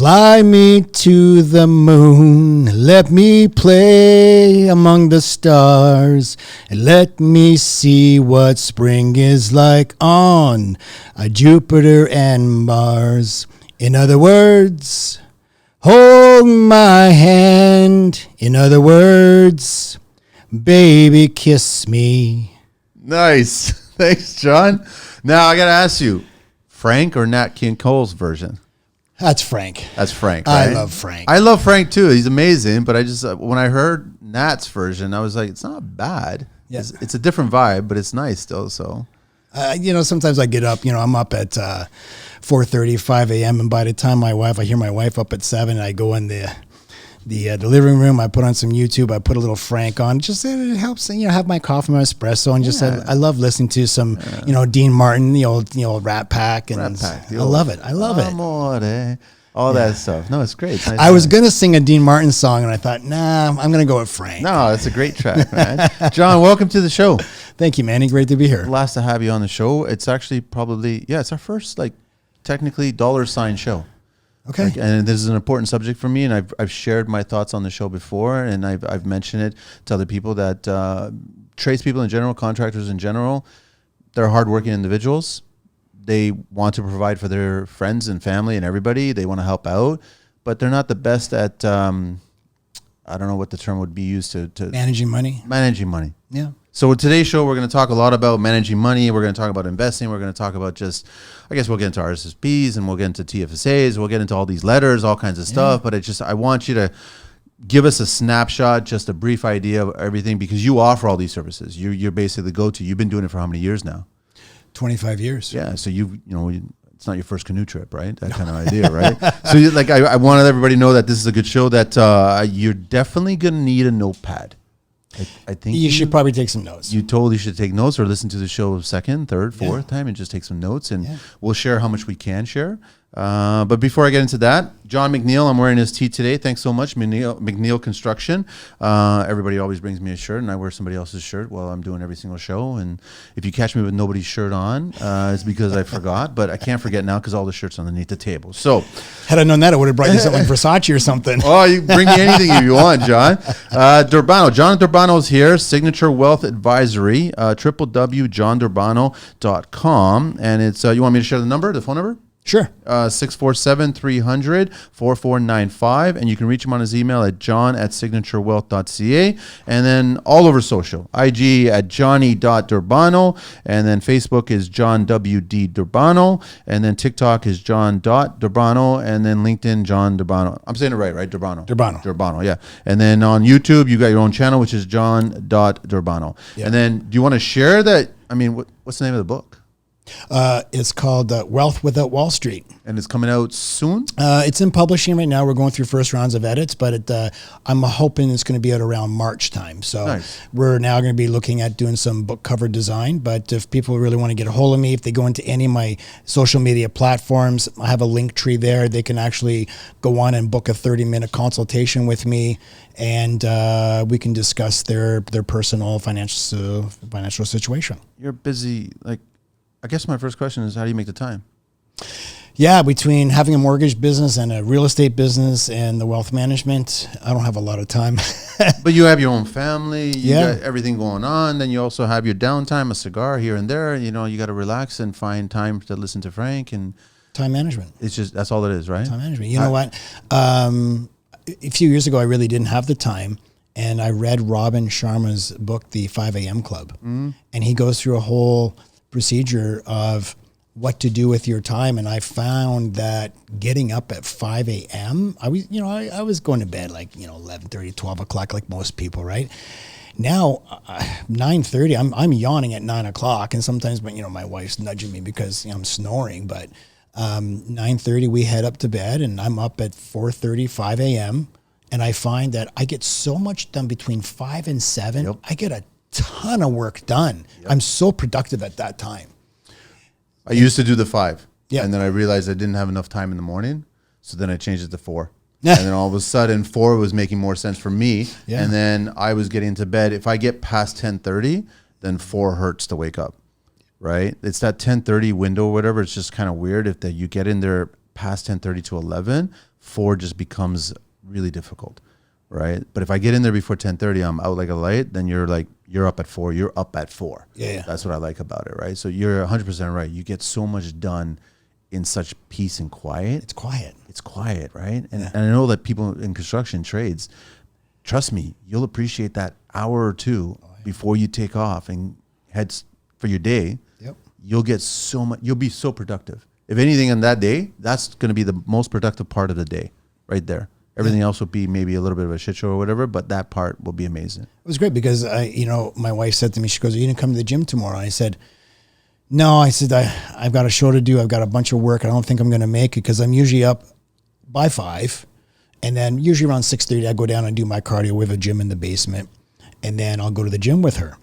Fly me to the moon, let me play among the stars, and let me see what spring is like on Jupiter and Mars. In other words, hold my hand. In other words, baby, kiss me. Nice. Thanks, John. Now I got to ask you, Frank or Nat King Cole's version? That's Frank. That's Frank, right? I love Frank. I love Frank too. He's amazing. But I just, when I heard Nat's version, I was like, it's not bad. Yeah. It's a different vibe, but it's nice still. So, sometimes I get up, I'm up at 4:30, 5 a.m. And by the time I hear my wife up at 7, I go in the living room. I put on some YouTube. I put a little Frank on. Just it helps, have my coffee, my espresso, and just I love listening to some, Dean Martin, the old Rat Pack, and I love it. I love it. All that stuff. No, it's great. It's nice. I was gonna sing a Dean Martin song, and I thought, nah, I'm gonna go with Frank. No, it's a great track, man. John, welcome to the show. Thank you, Manny. Great to be here. Last to have you on the show. It's actually probably it's our first technically $sign show. Okay. And this is an important subject for me, and I've shared my thoughts on the show before, and I've mentioned it to other people that tradespeople in general, contractors in general, they're hardworking individuals. They want to provide for their friends and family and everybody. They want to help out, but they're not the best at I don't know what the term would be used to managing money. Managing money. Yeah. So with today's show, we're going to talk a lot about managing money. We're going to talk about investing. We're going to talk about I guess we'll get into RSSPs and we'll get into TFSAs. We'll get into all these letters, all kinds of stuff. But I want you to give us a snapshot, just a brief idea of everything, because you offer all these services. You're basically the go-to. You've been doing it for how many years now? 25 years. Yeah. So it's not your first canoe trip, right? That kind of idea, right? So I wanted everybody to know that this is a good show, that you're definitely going to need a notepad. I think you should probably take some notes. You totally should take notes, or listen to the show second, third, fourth time and just take some notes, and we'll share how much we can share. But before I get into that, John McNeil, I'm wearing his tee today. Thanks so much, McNeil Construction. Everybody always brings me a shirt, and I wear somebody else's shirt while I'm doing every single show. And if you catch me with nobody's shirt on, it's because I forgot. But I can't forget now because all the shirts underneath the table. So, had I known that, I would have brought you something Versace or something. Oh, you bring me anything if you want, John. Durbano. John Durbano's here. Signature Wealth Advisory. www.johndurbano.com. And it's you want me to share the phone number? Sure. 647-300-4495. And you can reach him on his email at john@signaturewealth.ca. And then all over social, IG at johnny.durbano. And then Facebook is John W.D. Durbano. And then TikTok is John.Durbano. And then LinkedIn, John Durbano. I'm saying it right? Durbano. Durbano, yeah. And then on YouTube, you got your own channel, which is John.Durbano. Yeah. And then do you want to share that? I mean, what's the name of the book? It's called Wealth Without Wall Street. And it's coming out soon? It's in publishing right now. We're going through first rounds of edits, but I'm hoping it's going to be out around March time. So We're now going to be looking at doing some book cover design. But if people really want to get a hold of me, if they go into any of my social media platforms, I have a link tree there. They can actually go on and book a 30-minute consultation with me, and we can discuss their personal financial situation. You're busy, I guess my first question is, how do you make the time? Yeah, between having a mortgage business and a real estate business and the wealth management, I don't have a lot of time. But you have your own family, you got everything going on, then you also have your downtime, a cigar here and there. You got to relax and find time to listen to Frank. And time management. It's just, that's all it is, right? Time management. You know what? A few years ago, I really didn't have the time. And I read Robin Sharma's book, The 5 a.m. Club. Mm-hmm. And he goes through a whole procedure of what to do with your time, and I found that getting up at 5 a.m. I was going to bed 11:30, 12 o'clock, like most people, right? Now 9:30, I'm yawning at 9 o'clock, and sometimes my wife's nudging me because I'm snoring. But 9:30 we head up to bed, and I'm up at 4:30, 5 a.m. and I find that I get so much done between 5 and 7. Yep. I get a ton of work done. Yep. I'm so productive at that time. I used to do the 5. Yeah. And then I realized I didn't have enough time in the morning. So then I changed it to 4. And then all of a sudden 4 was making more sense for me. Yeah. And then I was getting to bed. If I get past 10:30, then 4 hurts to wake up. Right? It's that 10:30 window or whatever. It's just kind of weird if you get in there past 10:30 to 11. 4 just becomes really difficult, right? But if I get in there before 10:30, I'm out like a light, then you're up at 4. You're up at 4. Yeah. That's what I like about it, right? So you're 100% right. You get so much done in such peace and quiet. It's quiet. It's quiet, right? And I know that people in construction trades, trust me, you'll appreciate that hour or two before you take off and head for your day. Yep. You'll get so much. You'll be so productive. If anything on that day, that's going to be the most productive part of the day, right there. Everything else will be maybe a little bit of a shit show or whatever, but that part will be amazing. It was great because my wife said to me, she goes, "Are you gonna come to the gym tomorrow?" And I said, "No." I said, I've got a show to do. I've got a bunch of work. I don't think I'm going to make it because I'm usually up by 5. And then usually around 6:30, I go down and do my cardio with a gym in the basement. And then I'll go to the gym with her.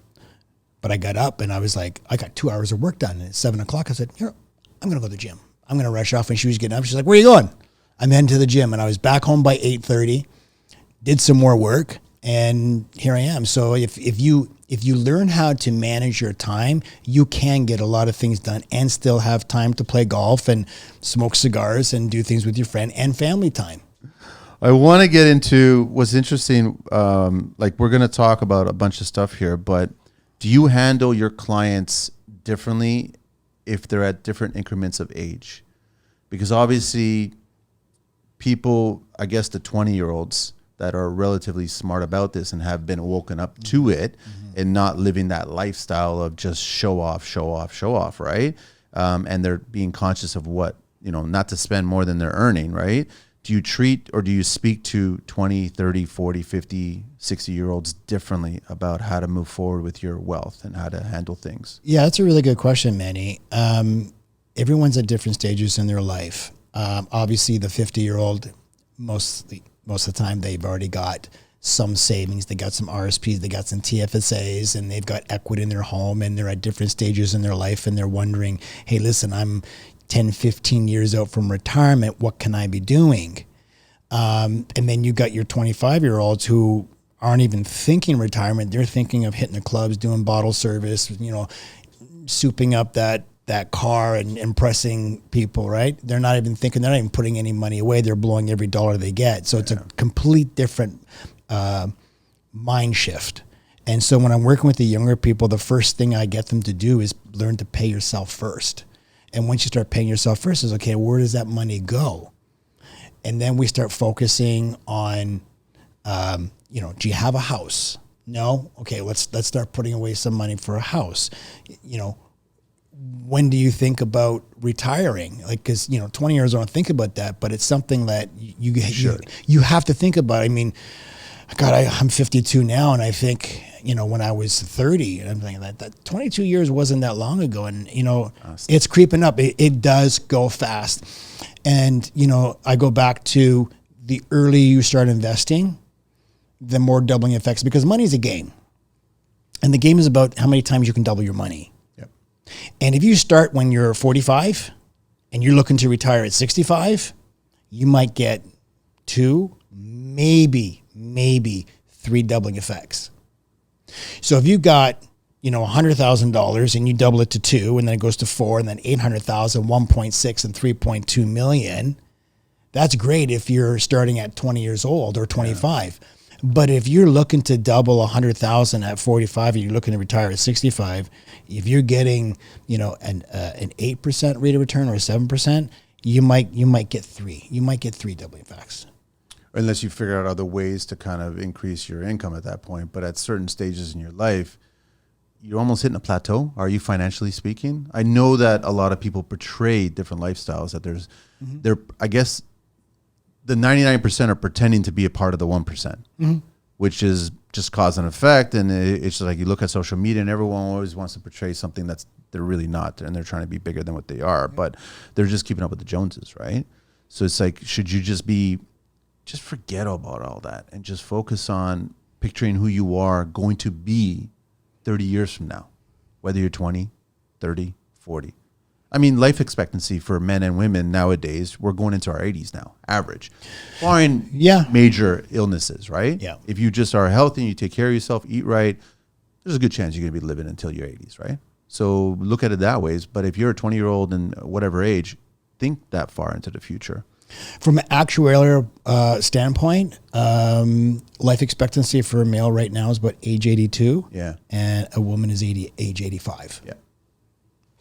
But I got up and I was like, I got 2 hours of work done. And at 7 o'clock, I said, "Here, I'm going to go to the gym. I'm going to rush off." And she was getting up. She's like, "Where are you going?" I'm heading to the gym. And I was back home by 8:30, did some more work. And here I am. So if you learn how to manage your time, you can get a lot of things done and still have time to play golf and smoke cigars and do things with your friend and family time. I want to get into what's interesting. Like we're going to talk about a bunch of stuff here, but do you handle your clients differently if they're at different increments of age? Because obviously people, I guess the 20-year-olds that are relatively smart about this and have been woken up to it and not living that lifestyle of just show off, right? And they're being conscious of what, not to spend more than they're earning, right? Do you treat or do you speak to 20, 30, 40, 50, 60-year-olds differently about how to move forward with your wealth and how to handle things? Yeah, that's a really good question, Manny. Everyone's at different stages in their life. Obviously, the 50-year-old, most of the time, they've already got some savings. They got some RSPs, they got some TFSAs, and they've got equity in their home, and they're at different stages in their life, and they're wondering, hey, listen, I'm 10, 15 years out from retirement. What can I be doing? And then you got your 25-year-olds who aren't even thinking retirement. They're thinking of hitting the clubs, doing bottle service, souping up that car and impressing people, right? They're not even thinking, they're not even putting any money away. They're blowing every dollar they get. So it's a complete different mind shift. And so when I'm working with the younger people, the first thing I get them to do is learn to pay yourself first. And once you start paying yourself first, is okay, where does that money go? And then we start focusing on, do you have a house? No? Okay, let's start putting away some money for a house. When do you think about retiring? Like, because 20 years don't think about that, but it's something that you have to think about. I mean, God, I'm 52 now, and I think when I was 30, and I'm thinking that 22 years wasn't that long ago, and it's creeping up. It does go fast, and I go back to the earlier you start investing, the more doubling effects, because money is a game, and the game is about how many times you can double your money. And if you start when you're 45 and you're looking to retire at 65, you might get 2, maybe 3 doubling effects. So if you got, $100,000 and you double it to 2 and then it goes to 4 and then 800,000, 1.6 and 3.2 million, that's great if you're starting at 20 years old or 25. Yeah. But if you're looking to double 100,000 at 45 and you're looking to retire at 65, if you're getting, an 8% rate of return or 7%, you might get 3. You might get 3 doubling effects. Unless you figure out other ways to kind of increase your income at that point. But at certain stages in your life, you're almost hitting a plateau. Are you financially speaking? I know that a lot of people portray different lifestyles, that I guess the 99% are pretending to be a part of the 1%, which is just cause and effect. And it's just like you look at social media and everyone always wants to portray something that's they're really not, and they're trying to be bigger than what they are, but they're just keeping up with the Joneses, right? So it's like, should you just forget about all that and just focus on picturing who you are going to be 30 years from now, whether you're 20, 30, 40. I mean, life expectancy for men and women nowadays, we're going into our 80s now, average. Barring major illnesses, right? Yeah. If you just are healthy and you take care of yourself, eat right, there's a good chance you're going to be living until your 80s, right? So look at it that way. But if you're a 20-year-old and whatever age, think that far into the future. From an actuarial standpoint, life expectancy for a male right now is about age 82. Yeah. And a woman is age 85. Yeah.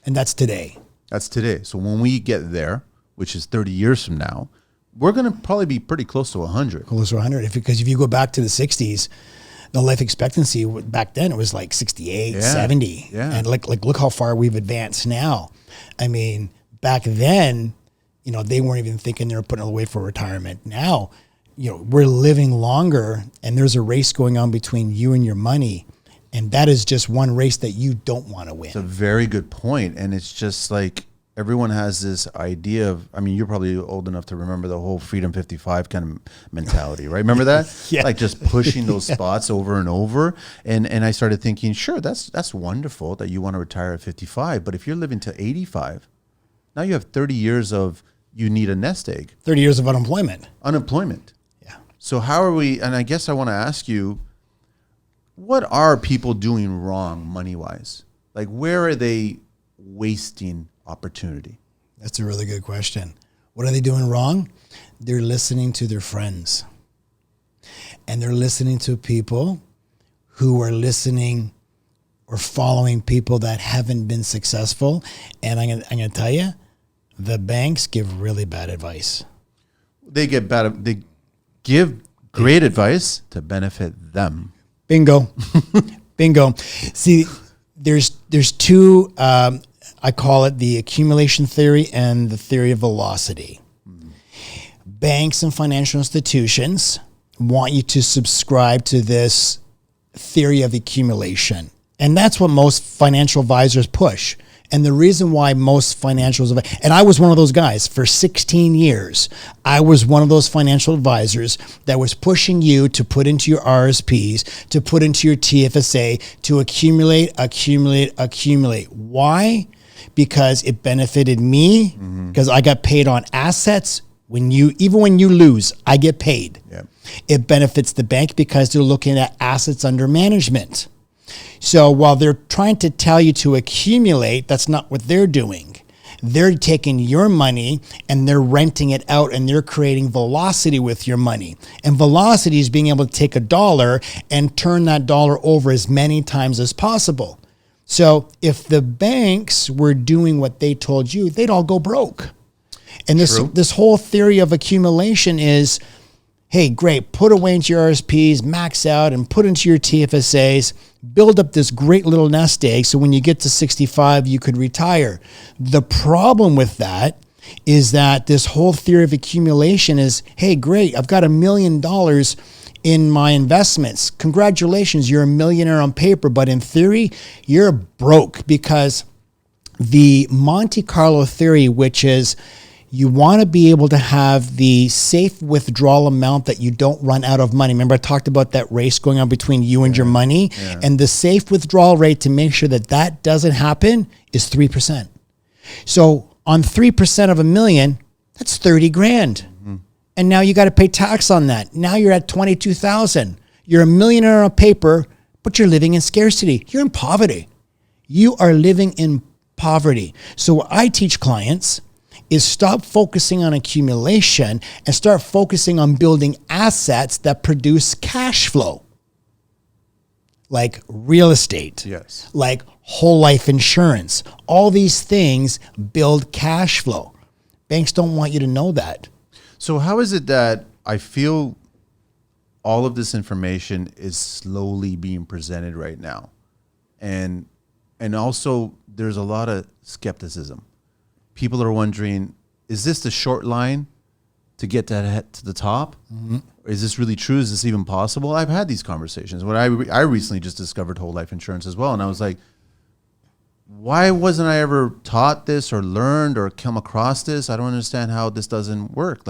And that's today. That's today. So when we get there, which is 30 years from now, we're going to probably be pretty close to 100. Close to 100. Because if you go back to the 60s, the life expectancy back then, it was like 68, 70. Yeah. And like look how far we've advanced now. I mean, back then, you know, they weren't even thinking they were putting it away for retirement. Now, you know, we're living longer, and there's a race going on between you and your money. And that is just one race that you don't want to win. It's a very good point. And it's just like everyone has this idea of, I mean, you're probably old enough to remember the whole Freedom 55 kind of mentality, right? Remember that? Yeah. Like just pushing those spots over and over. And I started thinking, sure, that's wonderful that you want to retire at 55. But if you're living to 85, now you have 30 years of you need a nest egg. 30 years of unemployment. Unemployment. Yeah. So how are we, and I guess I want to ask you, what are people doing wrong money-wise? Like where are they wasting opportunity? That's a really good question. What are they doing wrong? They're listening to their friends. And they're listening to people who are listening or following people that haven't been successful. And I'm gonna tell you, the banks give really bad advice. They give great advice to benefit them. Bingo. Bingo. See, there's two, I call it the accumulation theory and the theory of velocity. Banks and financial institutions want you to subscribe to this theory of accumulation. And that's what most financial advisors push. And the reason why most financial advisors, and I was one of those guys for 16 years, I was one of those financial advisors that was pushing you to put into your RSPs, to put into your TFSA, to accumulate. Why? Because it benefited me, because I got paid on assets. Even when you lose, I get paid. Yeah. It benefits the bank because they're looking at assets under management. So while they're trying to tell you to accumulate, that's not what they're doing. They're taking your money and they're renting it out, and they're creating velocity with your money. And velocity is being able to take $1 and turn that dollar over as many times as possible. So if the banks were doing what they told you, they'd all go broke. And this whole theory of accumulation is, hey, great, put away into your RSPs, max out, and put into your TFSAs, build up this great little nest egg so when you get to 65, you could retire. The problem with that is that this whole theory of accumulation is, hey, great, I've got $1 million in my investments. Congratulations, you're a millionaire on paper, but in theory, you're broke, because the Monte Carlo theory, which is you want to be able to have the safe withdrawal amount that you don't run out of money. Remember, I talked about that race going on between you and your money, and the safe withdrawal rate to make sure that that doesn't happen is 3%. So on 3% of $1 million, that's 30 grand. And now you got to pay tax on that. Now you're at 22,000. You're a millionaire on paper, but you're living in scarcity. You're in poverty. You are living in poverty. So what I teach clients is stop focusing on accumulation and start focusing on building assets that produce cash flow. Like real estate, Yes. like whole life insurance. All these things build cash flow. Banks don't want you to know that. So how is it that I feel all of this information is slowly being presented right now? And also there's a lot of skepticism. People are wondering, is this the short line to get to the top? Is this really true? Is this even possible? I've had these conversations. When I recently just discovered whole life insurance as well. And I was like, why wasn't I ever taught this or learned or come across this? I don't understand how this doesn't work.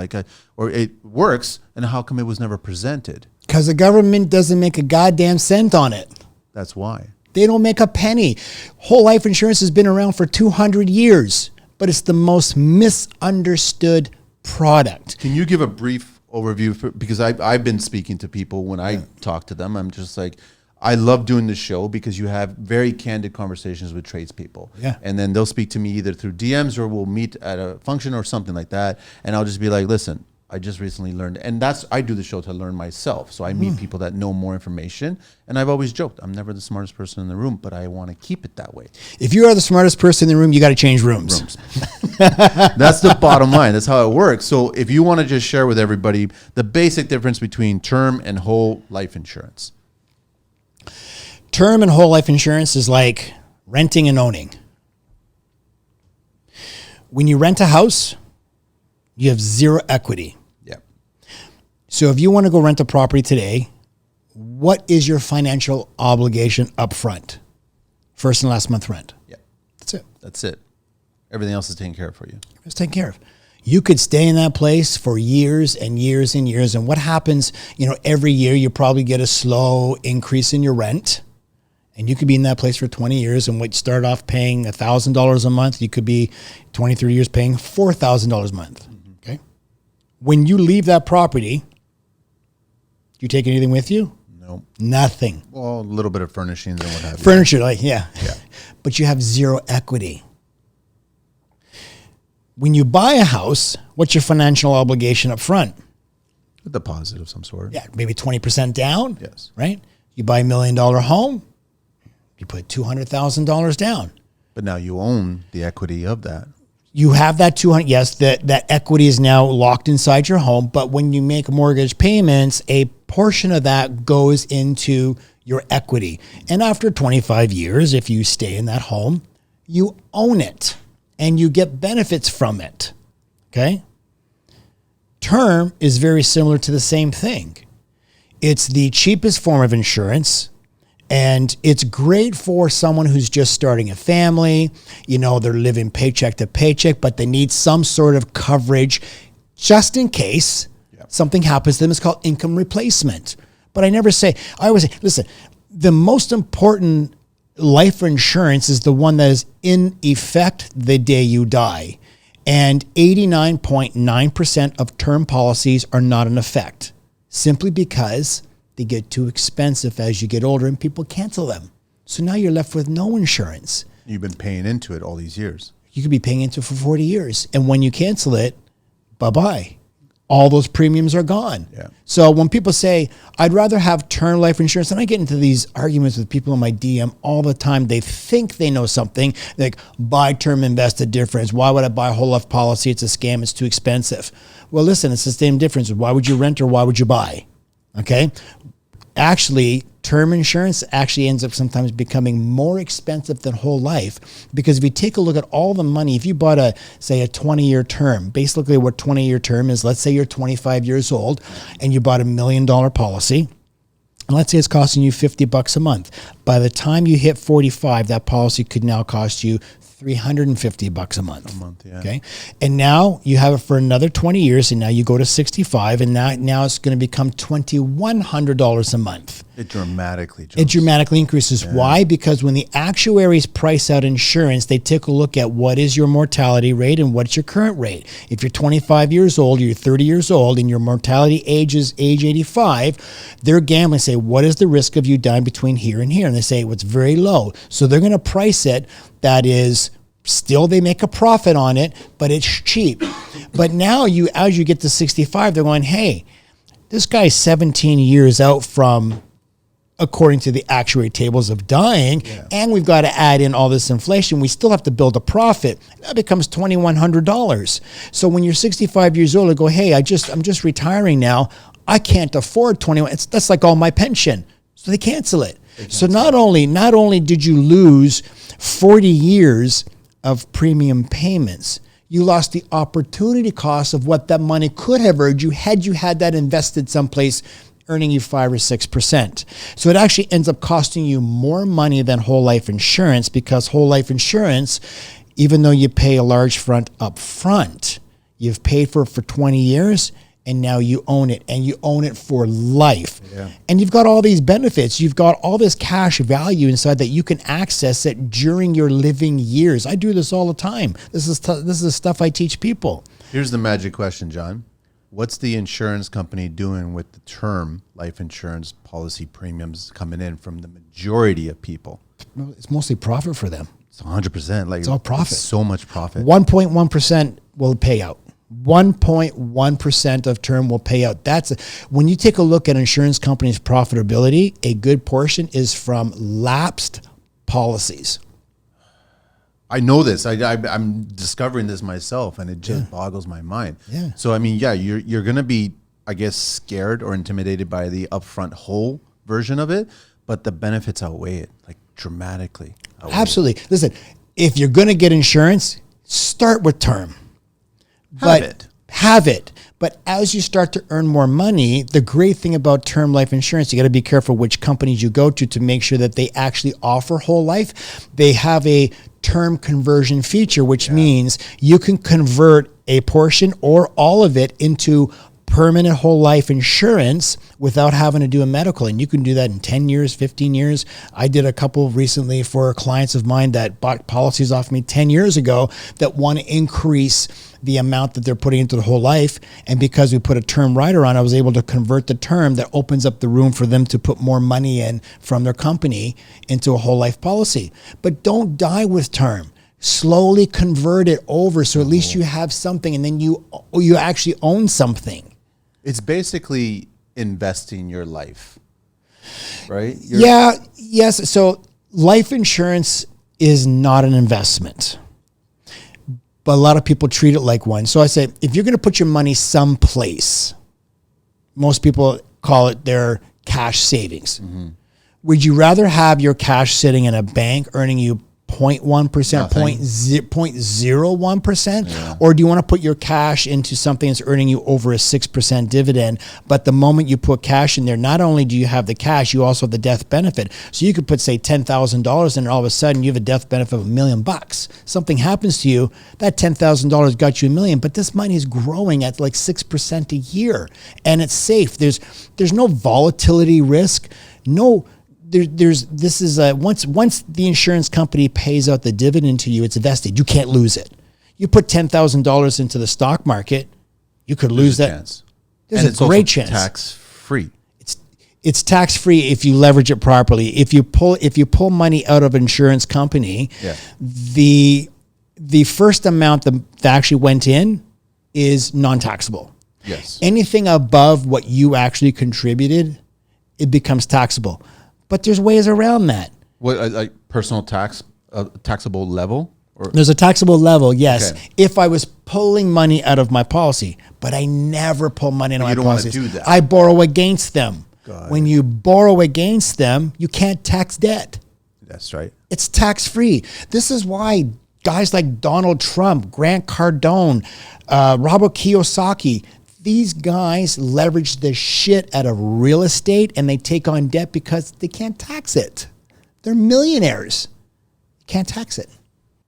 Or it works, and how come it was never presented? Because the government doesn't make a goddamn cent on it. That's why. They don't make a penny. Whole life insurance has been around for 200 years, but it's the most misunderstood product. Can you give a brief overview? Because I've been speaking to people when I talk to them. I'm just like, I love doing the show because you have very candid conversations with tradespeople. Yeah. And then they'll speak to me either through DMs or we'll meet at a function or something like that. And I'll just be like, listen, I just recently learned, and I do the show to learn myself. So I meet people that know more information. And I've always joked, I'm never the smartest person in the room, but I want to keep it that way. If you are the smartest person in the room, you got to change rooms. That's the bottom line. That's how it works. So if you want to just share with everybody the basic difference between term and whole life insurance. Term and whole life insurance is like renting and owning. When you rent a house, you have zero equity. Yep. So if you want to go rent a property today, what is your financial obligation up front? First and last month rent. Yep. That's it. That's it. Everything else is taken care of for you. It's taken care of. You could stay in that place for years and years and years. And what happens, every year you probably get a slow increase in your rent. And you could be in that place for 20 years and start off paying $1,000 a month. You could be 20, 30 years paying $4,000 a month. Okay. When you leave that property, do you take anything with you? No. Nothing. Well, a little bit of furnishings and what have you. Furniture, yeah. Yeah. But you have zero equity. When you buy a house, what's your financial obligation up front? A deposit of some sort. Yeah, maybe 20% down. Yes. Right? You buy $1 million home, you put $200,000 down. But now you own the equity of that. You have that 200. Yes, that equity is now locked inside your home. But when you make mortgage payments, a portion of that goes into your equity. And after 25 years, if you stay in that home, you own it and you get benefits from it. Okay. Term is very similar to the same thing. It's the cheapest form of insurance. And it's great for someone who's just starting a family. They're living paycheck to paycheck, but they need some sort of coverage just in case something happens to them. It's called income replacement. But I always say, listen, the most important life insurance is the one that is in effect the day you die. And 89.9% of term policies are not in effect, simply because they get too expensive as you get older and people cancel them. So now you're left with no insurance. You've been paying into it all these years. You could be paying into it for 40 years. And when you cancel it, bye-bye. All those premiums are gone. Yeah. So when people say, I'd rather have term life insurance, and I get into these arguments with people in my DM all the time. They think they know something. Like, buy term, invest the difference. Why would I buy a whole life policy? It's a scam. It's too expensive. Well, listen, it's the same difference. Why would you rent or why would you buy? Okay. Actually, term insurance actually ends up sometimes becoming more expensive than whole life, because if you take a look at all the money, if you bought a 20-year term, basically what 20-year term is, let's say you're 25 years old and you bought $1 million policy, and let's say it's costing you $50 a month. By the time you hit 45, that policy could now cost you $350 a month. Yeah. Okay. And now you have it for another 20 years, and now you go to 65, and now it's going to become $2,100 a month. It dramatically jumps. It dramatically increases. Yeah. Why? Because when the actuaries price out insurance, they take a look at what is your mortality rate and what's your current rate. If you're 25 years old, you're 30 years old, and your mortality age is age 85, they're gambling, say, what is the risk of you dying between here and here? And they say, well, it's very low. So they're going to price it that is still, they make a profit on it, but it's cheap. But now as you get to 65, they're going, hey, this guy's 17 years out from, according to the actuary tables, of dying, and we've got to add in all this inflation. We still have to build a profit. That becomes $2,100. So when you're 65 years old, you go, hey, I'm just retiring now. I can't afford 21. That's like all my pension. So they cancel it. So not only did you lose 40 years of premium payments, you lost the opportunity cost of what that money could have earned you had you had that invested someplace, earning you 5 or 6%. So it actually ends up costing you more money than whole life insurance, because whole life insurance, even though you pay a large front up front, you've paid for it for 20 years, and now you own it, and you own it for life. Yeah. And you've got all these benefits. You've got all this cash value inside that you can access it during your living years. I do this all the time. This is stuff I teach people. Here's the magic question, John. what's the insurance company doing with the term life insurance policy premiums coming in from the majority of people? It's mostly profit for them. It's 100%. Like, it's all profit. It's so much profit. 1.1% will pay out. 1.1% of term will pay out. When you take a look at insurance companies' profitability, a good portion is from lapsed policies. I know this. I'm discovering this myself, and it just boggles my mind. Yeah. So I mean, you're going to be, I guess, scared or intimidated by the upfront whole version of it, but the benefits outweigh it, like dramatically. Absolutely. Listen, if you're going to get insurance, start with term. Have it. But as you start to earn more money, the great thing about term life insurance, you got to be careful which companies you go to make sure that they actually offer whole life. They have a term conversion feature, which means you can convert a portion or all of it into permanent whole life insurance without having to do a medical. And you can do that in 10 years, 15 years. I did a couple recently for clients of mine that bought policies off me 10 years ago that want to increase the amount that they're putting into the whole life. And because we put a term rider on, I was able to convert the term that opens up the room for them to put more money in from their company into a whole life policy. But don't die with term. Slowly convert it over so at least you have something, and then you actually own something. It's basically investing your life, right? Yes. So life insurance is not an investment, but a lot of people treat it like one. So I say, if you're going to put your money someplace, most people call it their cash savings. Mm-hmm. Would you rather have your cash sitting in a bank earning you 0.1%, 0.01%, or do you want to put your cash into something that's earning you over a 6% dividend? But the moment you put cash in there, not only do you have the cash, you also have the death benefit. So you could put, say, $10,000 in, and all of a sudden you have a death benefit of $1 million. Something happens to you, that $10,000 got you $1 million, but this money is growing at like 6% a year, and it's safe. There's no volatility risk, once the insurance company pays out the dividend to you, it's vested. You can't lose it. You put $10,000 into the stock market, you could lose that. Chance. There's a great chance. Tax free. It's tax free if you leverage it properly. If you pull money out of an insurance company, the first amount that actually went in is non-taxable. Yes. Anything above what you actually contributed, it becomes taxable. But there's ways around that. What, like personal tax, taxable level? Or? There's a taxable level, yes. Okay. If I was pulling money out of my policy, but I never pull money out of my policies. You don't want to do that. I borrow against them. When you borrow against them, you can't tax debt. That's right. It's tax-free. This is why guys like Donald Trump, Grant Cardone, Robert Kiyosaki, these guys leverage the shit out of real estate and they take on debt because they can't tax it. They're millionaires. Can't tax it.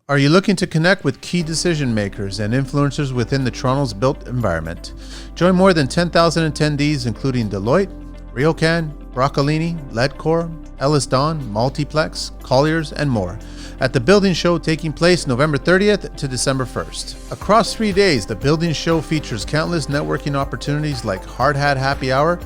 Are you looking to connect with key decision makers and influencers within the Toronto's built environment? Join more than 10,000 attendees, including Deloitte, Ryokan, Broccolini, Ledcor, Ellis Don, Multiplex, Colliers, and more at the Building Show taking place November 30th to December 1st. Across 3 days, the Building Show features countless networking opportunities like Hard Hat Happy Hour,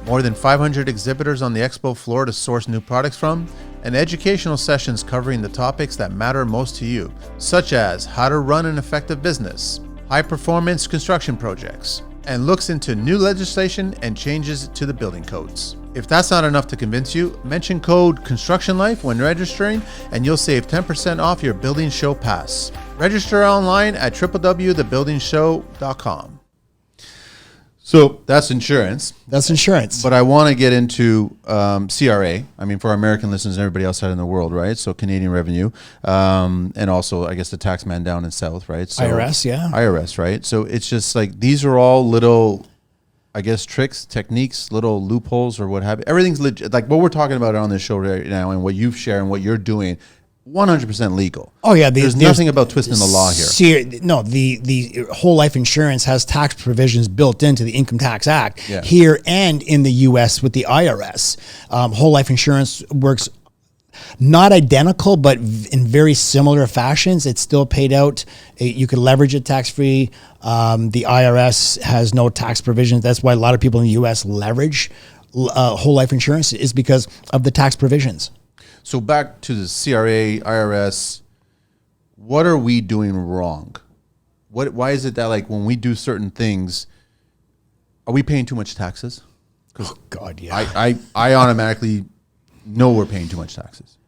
more than 500 exhibitors on the expo floor to source new products from, and educational sessions covering the topics that matter most to you, such as how to run an effective business, high-performance construction projects, and looks into new legislation and changes to the building codes. If that's not enough to convince you, mention code ConstructionLife when registering and you'll save 10% off your Building Show pass. Register online at www.thebuildingshow.com. So that's insurance. That's insurance. But I want to get into CRA. I mean, for our American listeners and everybody outside in the world, right? So Canadian revenue, and also, I guess, the tax man down in South, right? So IRS, yeah. IRS, right? So it's just like these are all little, I guess, tricks, techniques, little loopholes or what have you. Everything's legit. Like what we're talking about on this show right now and what you've shared and what you're doing, 100% legal. Oh yeah, there's nothing about twisting the law here. No, the whole life insurance has tax provisions built into the Income Tax Act here and in the U.S. with the IRS. Whole life insurance works Not identical, but in very similar fashions. It's still paid out. You can leverage it tax-free. The IRS has no tax provisions. That's why a lot of people in the U.S. leverage whole life insurance, is because of the tax provisions. So back to the CRA, IRS, what are we doing wrong? Why is it that, like, when we do certain things, are we paying too much taxes? Oh God, yeah. I automatically know we're paying too much taxes.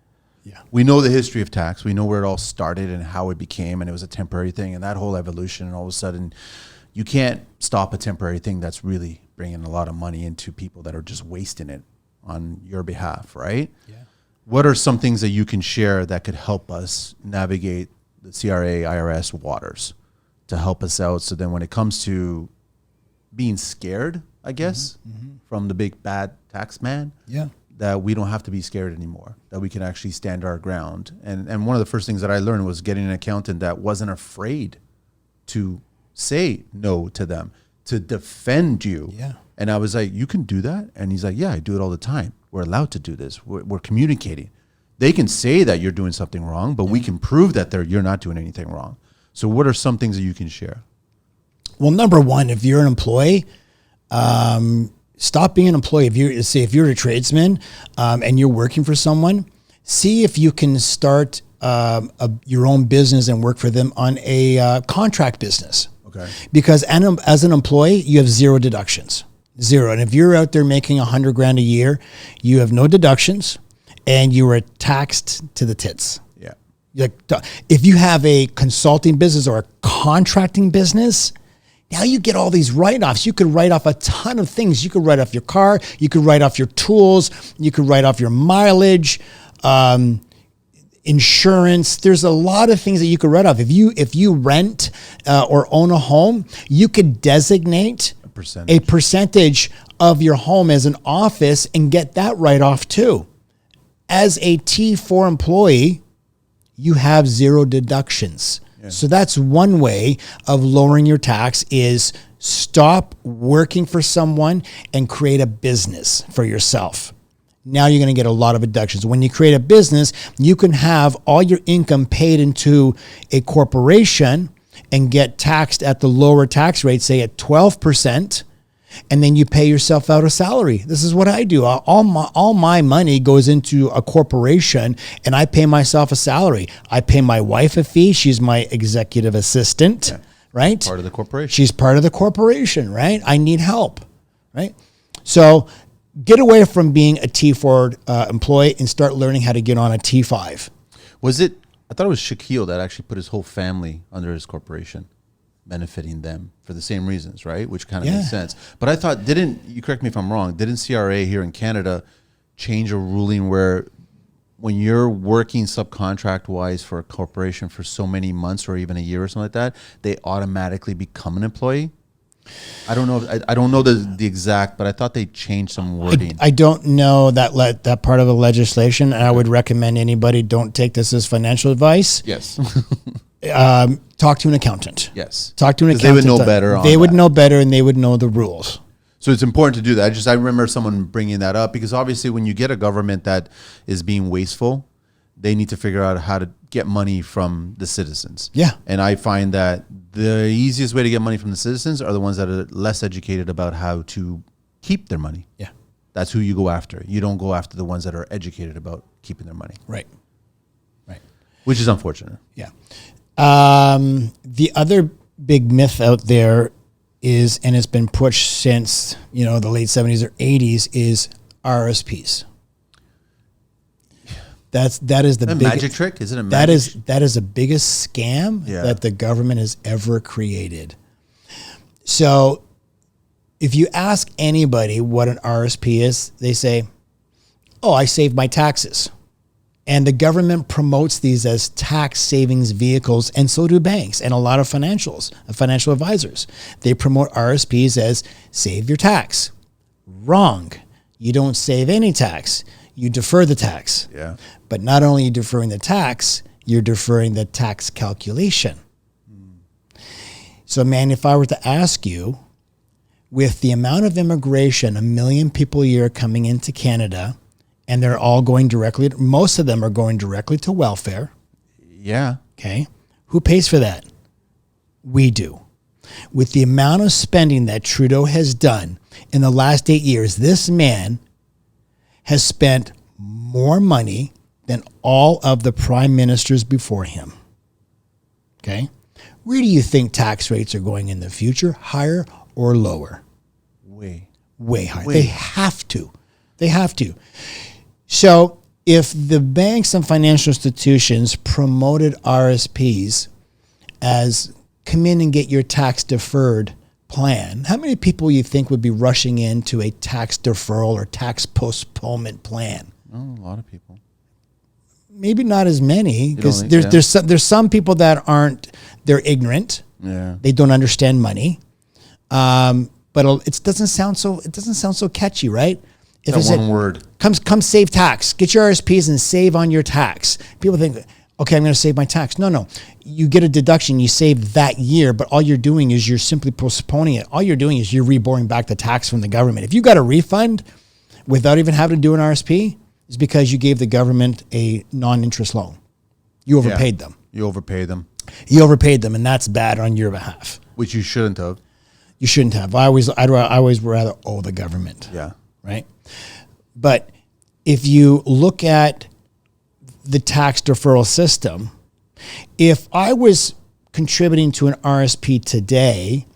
Yeah. We know the history of tax. We know where it all started and how it became, and it was a temporary thing, and that whole evolution, and all of a sudden you can't stop a temporary thing that's really bringing a lot of money into people that are just wasting it on your behalf, right? Yeah. What are some things that you can share that could help us navigate the CRA, IRS waters to help us out, so then when it comes to being scared, I guess, from the big bad tax man, Yeah. that we don't have to be scared anymore, that we can actually stand our ground. And one of the first things that I learned was getting an accountant that wasn't afraid to say no to them, to defend you. Yeah. And I was like, you can do that? And he's like, yeah, I do it all the time. We're allowed to do this. We're communicating. They can say that you're doing something wrong, but we can prove that you're not doing anything wrong. So what are some things that you can share? Well, number one, if you're an employee, stop being an employee. If you're a tradesman and you're working for someone, see if you can start your own business and work for them on a contract business. Okay. Because as an employee, you have zero deductions. Zero. And if you're out there making $100,000 a year, you have no deductions and you are taxed to the tits. Yeah. If you have a consulting business or a contracting business, now you get all these write-offs. You could write off a ton of things. You could write off your car. You could write off your tools. You could write off your mileage, insurance. There's a lot of things that you could write off. If you rent or own a home, you could designate a percentage of your home as an office and get that write-off too. As a T4 employee, you have zero deductions. Yeah. So that's one way of lowering your tax, is stop working for someone and create a business for yourself. Now you're going to get a lot of deductions. When you create a business, you can have all your income paid into a corporation and get taxed at the lower tax rate, say at 12%, and then you pay yourself out a salary. This is what I do. All my money goes into a corporation, and I pay myself a salary. I pay my wife a fee. She's my executive assistant, right? Part of the corporation. She's part of the corporation, right? I need help, right? So get away from being a T4 employee and start learning how to get on a T5. I thought it was Shaquille that actually put his whole family under his corporation, benefiting them for the same reasons, right? Which kind of makes sense. But I thought, you correct me if I'm wrong, didn't CRA here in Canada change a ruling where when you're working subcontract-wise for a corporation for so many months or even a year or something like that, they automatically become an employee? I don't know. I don't know the exact, but I thought they changed some wording. I don't know that part of the legislation. And I would recommend anybody don't take this as financial advice. Yes. Talk to an accountant. Yes. Talk to an accountant. They would know better. They would know better, and they would know the rules. So it's important to do that. I remember someone bringing that up, because obviously when you get a government that is being wasteful, they need to figure out how to get money from the citizens. Yeah. And I find that the easiest way to get money from the citizens are the ones that are less educated about how to keep their money. Yeah. That's who you go after. You don't go after the ones that are educated about keeping their money. Right. Right. Which is unfortunate. Yeah. The other big myth out there is, and it's been pushed since, the late 70s or 80s, is RSPs. That is the biggest magic trick. Is it a magic? That is the biggest scam that the government has ever created. So, if you ask anybody what an RSP is, they say, "Oh, I save my taxes," and the government promotes these as tax savings vehicles, and so do banks and a lot of financial advisors. They promote RSPs as save your tax. Wrong. You don't save any tax. You defer the tax. Yeah. But not only are you deferring the tax, you're deferring the tax calculation. So, man, if I were to ask you, with the amount of immigration, 1 million people a year coming into Canada, and they're all going directly, most of them are going directly to welfare. Yeah. Okay. Who pays for that? We do. With the amount of spending that Trudeau has done in the last 8 years, this man has spent more money than all of the prime ministers before him. Okay. Where do you think tax rates are going in the future? Higher or lower? Way higher. They have to. They have to. So if the banks and financial institutions promoted RSPs as come in and get your tax deferred plan, how many people you think would be rushing into a tax deferral or tax postponement plan? Oh, a lot of people. Maybe not as many, because there's some people that aren't, they're ignorant. Yeah. They don't understand money. But it doesn't sound so catchy, right? If that one word. Come save tax. Get your RSPs and save on your tax. People think, okay, I'm going to save my tax. No. You get a deduction. You save that year, but all you're doing is you're simply postponing it. All you're doing is you're reborning back the tax from the government. If you got a refund without even having to do an RSP, it's because you gave the government a non-interest loan. You overpaid them. You overpaid them. You overpaid them, and that's bad on your behalf. Which you shouldn't have. You shouldn't have. I always rather owe the government. Yeah. Right? But if you look at the tax deferral system, if I was contributing to an RSP today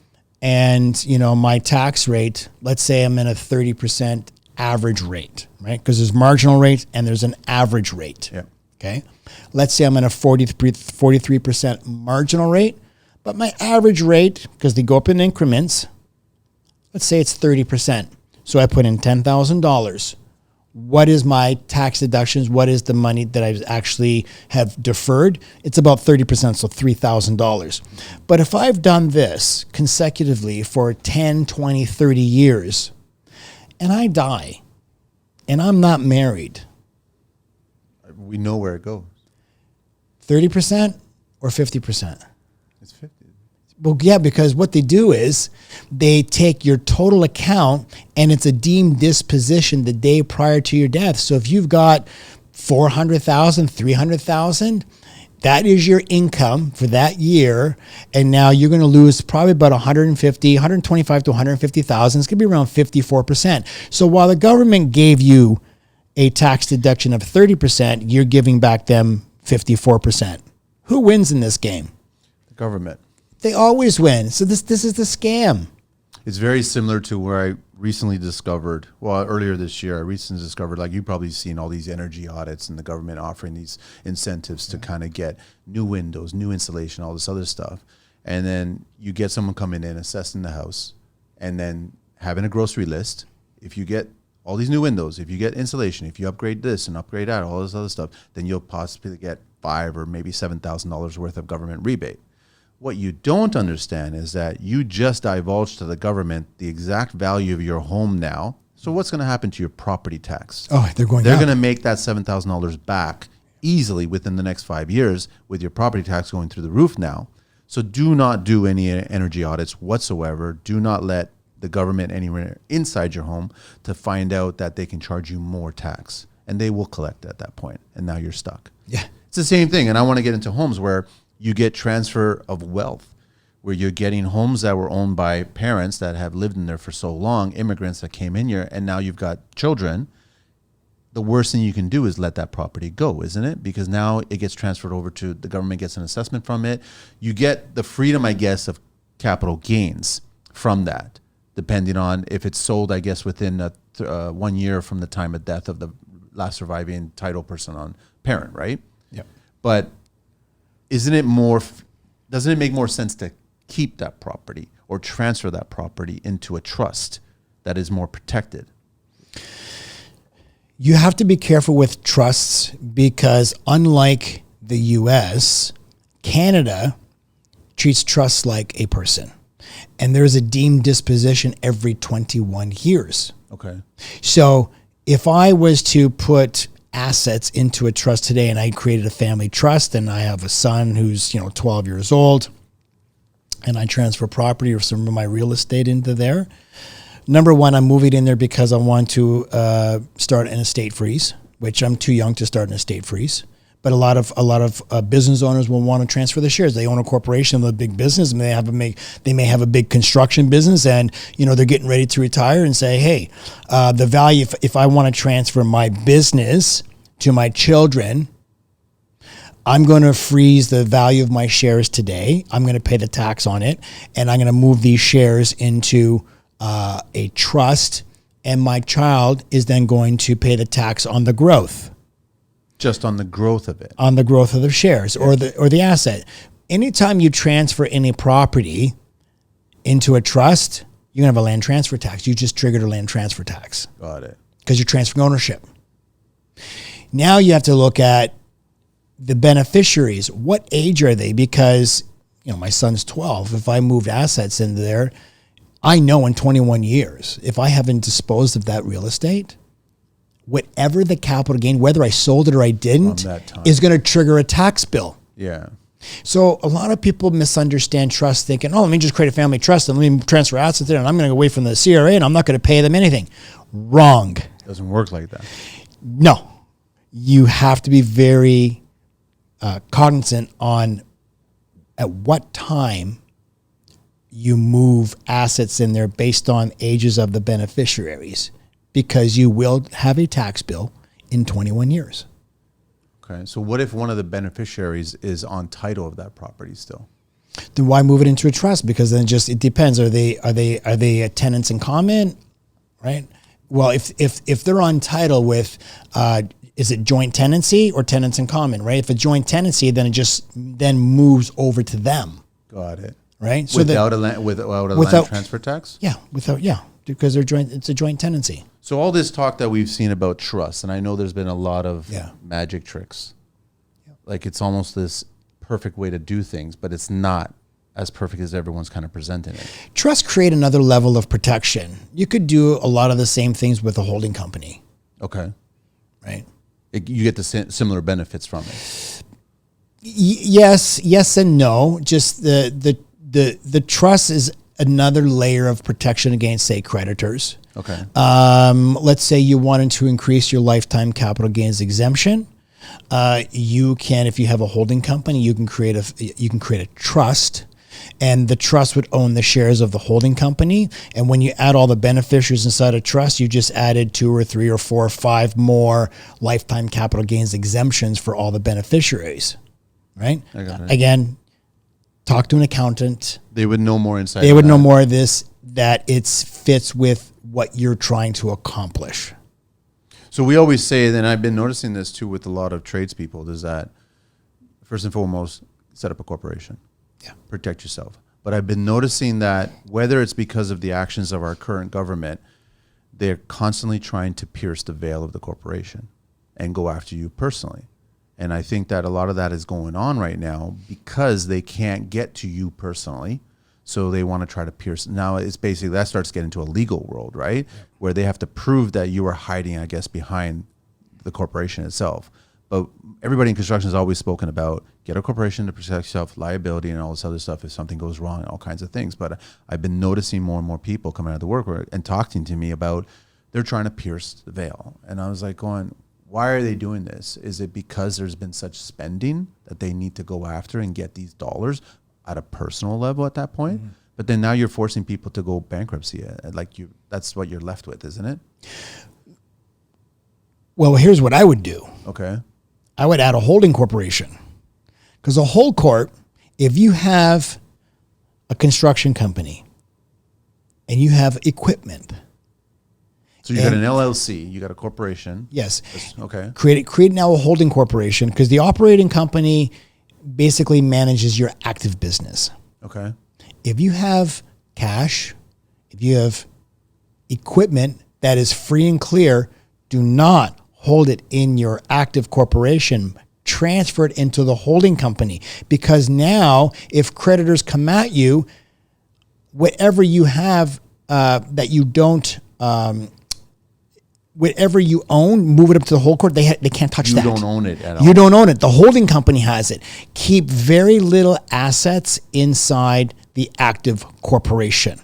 and, my tax rate, let's say I'm in a 30% average rate, right? Because there's marginal rate and there's an average rate. Yeah. Okay. Let's say I'm in a 43% marginal rate, but my average rate, because they go up in increments, let's say it's 30%. So I put in $10,000. What is my tax deductions? What is the money that I actually have deferred? It's about 30%, so $3,000. But if I've done this consecutively for 10, 20, 30 years, and I die, and I'm not married, we know where it goes. 30% or 50%? It's 50. Well, yeah, because what they do is they take your total account and it's a deemed disposition the day prior to your death. So if you've got $400,000, $300,000, that is your income for that year. And now you're going to lose probably about 125 to 150,000. It's going to be around 54%. So while the government gave you a tax deduction of 30%, you're giving back them 54%. Who wins in this game? The government. They always win. So this is the scam. It's very similar to where I recently discovered, earlier this year, I recently discovered, like you've probably seen all these energy audits and the government offering these incentives to kind of get new windows, new insulation, all this other stuff. And then you get someone coming in, assessing the house, and then having a grocery list. If you get all these new windows, if you get insulation, if you upgrade this and upgrade that, all this other stuff, then you'll possibly get $5,000 or maybe $7,000 worth of government rebate. What you don't understand is that you just divulged to the government the exact value of your home now. So what's going to happen to your property tax? Oh, they're going to make that $7,000 back easily within the next 5 years with your property tax going through the roof now. So do not do any energy audits whatsoever. Do not let the government anywhere inside your home to find out that they can charge you more tax. And they will collect at that point. And now you're stuck. Yeah. It's the same thing. And I want to get into homes where you get transfer of wealth, where you're getting homes that were owned by parents that have lived in there for so long, immigrants that came in here, and now you've got children. The worst thing you can do is let that property go, isn't it? Because now it gets transferred over to the government, gets an assessment from it. You get the freedom, I guess, of capital gains from that, depending on if it's sold, I guess, within 1 year from the time of death of the last surviving title person on parent, right? Yeah. But doesn't it make more sense to keep that property or transfer that property into a trust that is more protected? You have to be careful with trusts because unlike the US, Canada treats trusts like a person. And there's a deemed disposition every 21 years. Okay. So if I was to put assets into a trust today and I created a family trust and I have a son who's 12 years old and I transfer property or some of my real estate into there, number one, I'm moving in there because I want to start an estate freeze. which I'm too young to start an estate freeze. But a lot of business owners will want to transfer the shares. They own a corporation, a big business, and they may have a big construction business, and they're getting ready to retire and say, hey, the value if I want to transfer my business to my children, I'm going to freeze the value of my shares today. I'm going to pay the tax on it, and I'm going to move these shares into a trust, and my child is then going to pay the tax on the growth. Just on the growth of it. On the growth of the shares or the asset. Anytime you transfer any property into a trust, you're going to have a land transfer tax. You just triggered a land transfer tax. Got it. Because you're transferring ownership. Now you have to look at the beneficiaries. What age are they? Because, my son's 12. If I moved assets into there, I know in 21 years, if I haven't disposed of that real estate, whatever the capital gain, whether I sold it or I didn't, is going to trigger a tax bill. Yeah. So a lot of people misunderstand trust, thinking, let me just create a family trust and let me transfer assets there and I'm going to go away from the CRA and I'm not going to pay them anything. Wrong. Doesn't work like that. No. You have to be very cognizant on at what time you move assets in there based on ages of the beneficiaries. Because you will have a tax bill in 21 years. Okay. So what if one of the beneficiaries is on title of that property still? Then why move it into a trust? Because then it depends. Are they tenants in common? Right? Well, if they're on title with is it joint tenancy or tenants in common, right? If a joint tenancy, then it just moves over to them. Got it. Right? So without a land transfer tax? Yeah, because they're joint. It's a joint tenancy. So all this talk that we've seen about trust, and I know there's been a lot of magic tricks. Yeah. Like it's almost this perfect way to do things, but it's not as perfect as everyone's kind of presenting it. Trust create another level of protection. You could do a lot of the same things with a holding company. Okay. Right. You get the similar benefits from it. Yes and no. Just the trust is another layer of protection against, say, creditors. Okay. Let's say you wanted to increase your lifetime capital gains exemption. You can, if you have a holding company, you can create a trust, and the trust would own the shares of the holding company. And when you add all the beneficiaries inside a trust, you just added 2 or 3 or 4 or 5 more lifetime capital gains exemptions for all the beneficiaries. Right? I got it. Again, talk to an accountant. They would know more insight. They would know more of this, that it fits with what you're trying to accomplish. So we always say, and I've been noticing this too with a lot of tradespeople, is that first and foremost, set up a corporation. Yeah. Protect yourself. But I've been noticing that whether it's because of the actions of our current government, they're constantly trying to pierce the veil of the corporation and go after you personally. And I think that a lot of that is going on right now because they can't get to you personally. So they want to try to pierce. Now it's basically, that starts getting into a legal world, right? Yeah. Where they have to prove that you are hiding, I guess, behind the corporation itself. But everybody in construction has always spoken about get a corporation to protect yourself, liability and all this other stuff if something goes wrong and all kinds of things. But I've been noticing more and more people coming out of the work and talking to me about they're trying to pierce the veil. And I was like going, why are they doing this? Is it because there's been such spending that they need to go after and get these dollars at a personal level at that point? Mm-hmm. But then now you're forcing people to go bankruptcy. That's what you're left with, isn't it? Well, here's what I would do. Okay. I would add a holding corporation. Because a hold corp, if you have a construction company and you have equipment. So you got an LLC, you got a corporation. Yes. Okay. Create now a holding corporation because the operating company basically manages your active business. Okay. If you have cash, if you have equipment that is free and clear, do not hold it in your active corporation. Transfer it into the holding company because now if creditors come at you, whatever you have that you don't, whatever you own, move it up to the hold court. They can't touch that. You don't own it at all. You don't own it. The holding company has it. Keep very little assets inside the active corporation.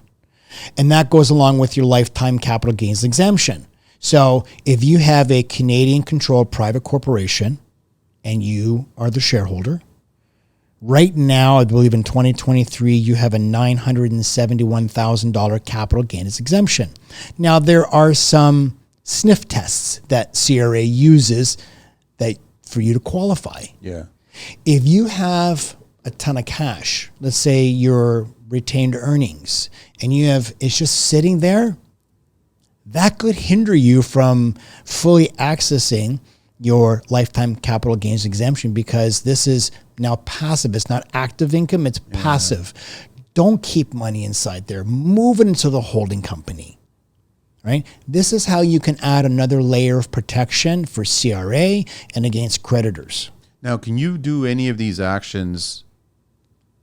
And that goes along with your lifetime capital gains exemption. So if you have a Canadian-controlled private corporation and you are the shareholder, right now, I believe in 2023, you have a $971,000 capital gains exemption. Now, there are some sniff tests that CRA uses that for you to qualify. Yeah. If you have a ton of cash, let's say your retained earnings, and it's just sitting there, that could hinder you from fully accessing your lifetime capital gains exemption, because this is now passive. It's not active income, it's passive. Don't keep money inside there. Move it into the holding company, right? This is how you can add another layer of protection for CRA and against creditors. Now, can you do any of these actions?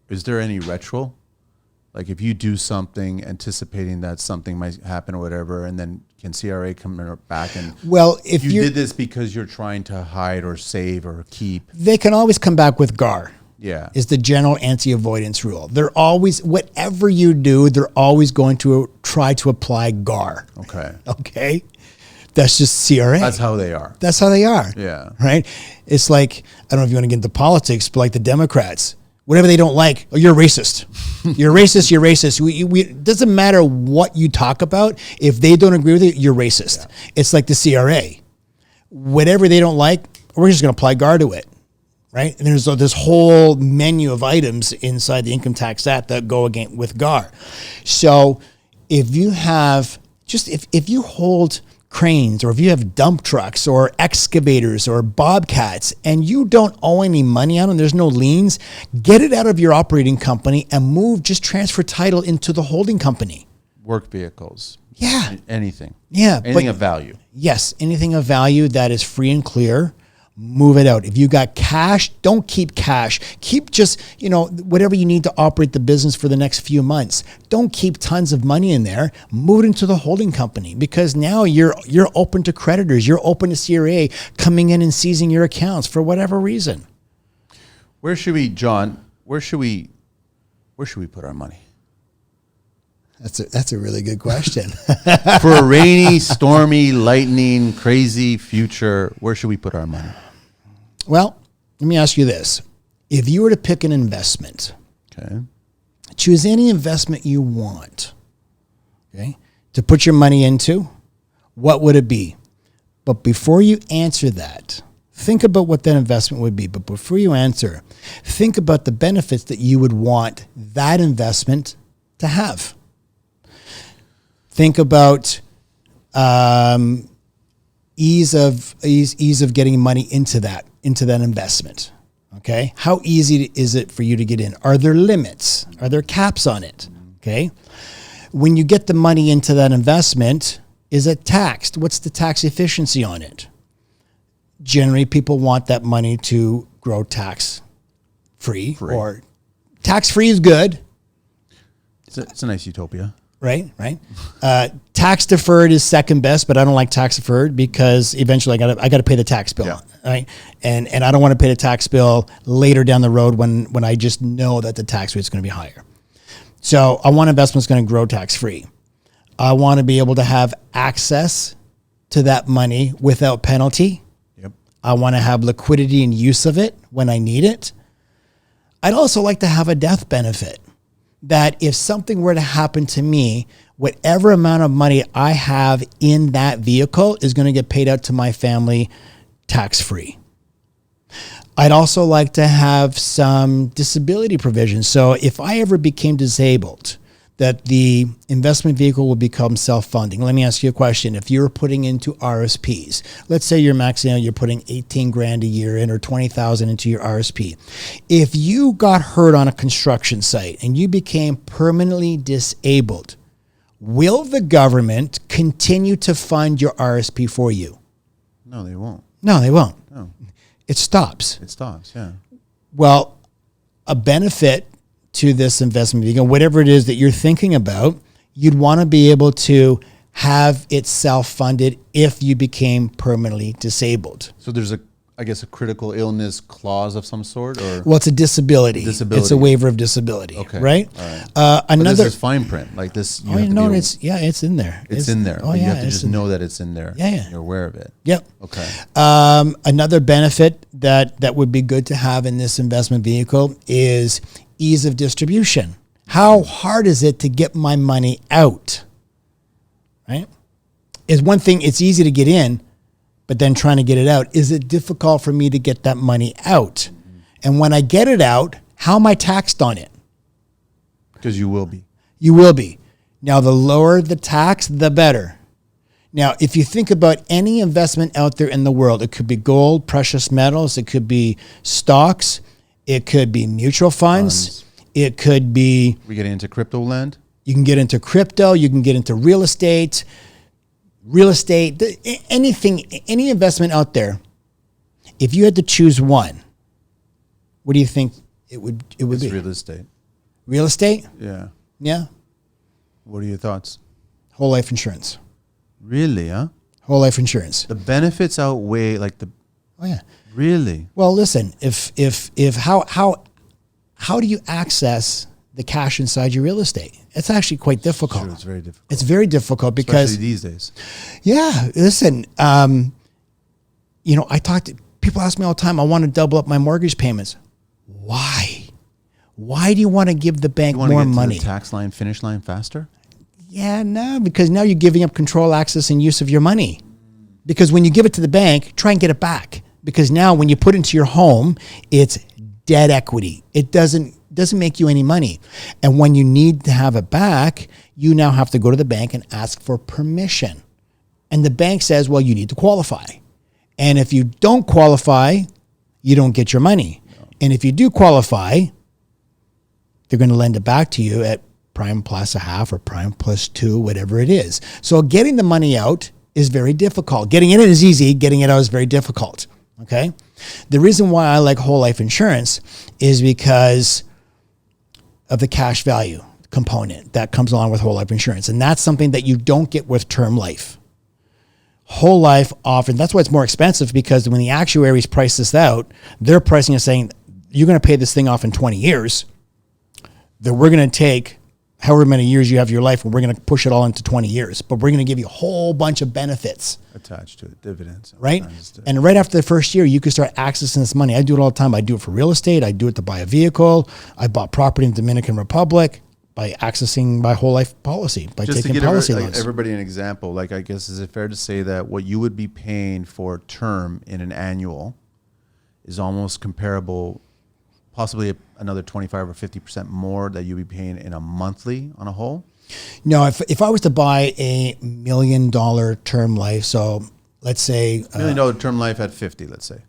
Is there any retro? Like if you do something anticipating that something might happen or whatever, and then can CRA come back and, well, if you did this because you're trying to hide or save or keep? They can always come back with GAR. Yeah. Is the general anti-avoidance rule. They're always, whatever you do, they're always going to try to apply GAR. Okay. Okay? That's just CRA. That's how they are. That's how they are. Yeah. Right? It's like, I don't know if you want to get into politics, but like the Democrats, whatever they don't like, oh, you're racist. You're racist, you're racist. It doesn't matter what you talk about. If they don't agree with it, you're racist. Yeah. It's like the CRA. Whatever they don't like, we're just going to apply GAR to it. Right? And there's this whole menu of items inside the Income Tax Act that go against with GAR. So if you have, if you hold cranes, or if you have dump trucks or excavators or bobcats and you don't owe any money on them, there's no liens, get it out of your operating company and transfer title into the holding company. Work vehicles. Yeah. Anything. Yeah. Anything of value. Yes. Anything of value that is free and clear, move it out. If you got cash, don't keep cash. Keep just, whatever you need to operate the business for the next few months. Don't keep tons of money in there. Move it into the holding company, because now you're open to creditors. You're open to CRA coming in and seizing your accounts for whatever reason. Where should we put our money? That's a really good question. For a rainy, stormy, lightning, crazy future, where should we put our money? Well, let me ask you this. If you were to pick an investment, okay, choose any investment you want, okay, to put your money into, what would it be? But before you answer that, think about what that investment would be. But before you answer, think about the benefits that you would want that investment to have. Think about ease of getting money into that investment. Okay, how easy is it for you to get in? Are there limits? Are there caps on it? Okay, when you get the money into that investment, is it taxed? What's the tax efficiency on it? Generally, people want that money to grow tax-free, or tax-free is good. It's a nice utopia. Right. Tax deferred is second best, but I don't like tax deferred because eventually I got to pay the tax bill, right? And I don't want to pay the tax bill later down the road when I just know that the tax rate is going to be higher. So I want investments going to grow tax free. I want to be able to have access to that money without penalty. Yep. I want to have liquidity and use of it when I need it. I'd also like to have a death benefit, that if something were to happen to me, whatever amount of money I have in that vehicle is going to get paid out to my family tax-free. I'd also like to have some disability provisions. So if I ever became disabled, that the investment vehicle will become self-funding. Let me ask you a question. If you're putting into RSPs, let's say you're maxing out, you're putting 18 grand a year in or 20,000 into your RSP. If you got hurt on a construction site and you became permanently disabled, will the government continue to fund your RSP for you? No, they won't. No, they won't. No. It stops. It stops, yeah. Well, a benefit to this investment vehicle, whatever it is that you're thinking about, you'd want to be able to have it self-funded if you became permanently disabled. So there's I guess, a critical illness clause of some sort, or Well, it's a disability. Disability. It's a waiver of disability. Okay. Right. All right. But Another this is fine print. Like this, you have to no, be, it's in there. it's in there. Oh, But you yeah, have to just know that it's in there. Yeah. You're aware of it. Yep. Okay. Another benefit that would be good to have in this investment vehicle is ease of distribution. How hard is it to get my money out? Right? Is one thing, it's easy to get in, but then trying to get it out, is it difficult for me to get that money out? And when I get it out, how am I taxed on it? Because you will be. You will be. Now, the lower the tax, the better. Now, if you think about any investment out there in the world, it could be gold, precious metals, it could be stocks, it could be mutual funds, it could be... We get into crypto land? You can get into crypto, you can get into real estate, anything, any investment out there. If you had to choose one, what do you think it would be? Real estate. Real estate? Yeah. Yeah. What are your thoughts? Whole life insurance. Really, huh? Whole life insurance. The benefits outweigh like the... Oh yeah. Really? Well, listen, if how do you access the cash inside your real estate? It's actually quite difficult. Sure, it's very difficult. It's very difficult because... Especially these days. Yeah, listen, people ask me all the time, I want to double up my mortgage payments. Why? Why do you want to give the bank more money? To the tax line, finish line faster? Yeah, no, because now you're giving up control, access, and use of your money. Because when you give it to the bank, try and get it back. Because now when you put it into your home, it's dead equity. It doesn't make you any money. And when you need to have it back, you now have to go to the bank and ask for permission. And the bank says, well, you need to qualify. And if you don't qualify, you don't get your money. No. And if you do qualify, they're going to lend it back to you at prime plus a half or prime plus 2, whatever it is. So getting the money out is very difficult. Getting it in is easy. Getting it out is very difficult. Okay. The reason why I like whole life insurance is because of the cash value component that comes along with whole life insurance. And that's something that you don't get with term life. Whole life often, that's why it's more expensive, because when the actuaries price this out, they're pricing it saying, you're going to pay this thing off in 20 years. That we're going to take however many years you have your life, and we're going to push it all into 20 years. But we're going to give you a whole bunch of benefits. Attached to it, dividends. Right? And right after the first year, you can start accessing this money. I do it all the time. I do it for real estate. I do it to buy a vehicle. I bought property in the Dominican Republic by accessing my whole life policy, by just taking to policy give loans. everybody an example, like, I guess, is it fair to say that what you would be paying for term in an annual is almost comparable, possibly another 25 or 50% more that you'd be paying in a monthly on a whole? No, if I was to buy a $1 million term life, so let's say $1 million term life at 50, let's say.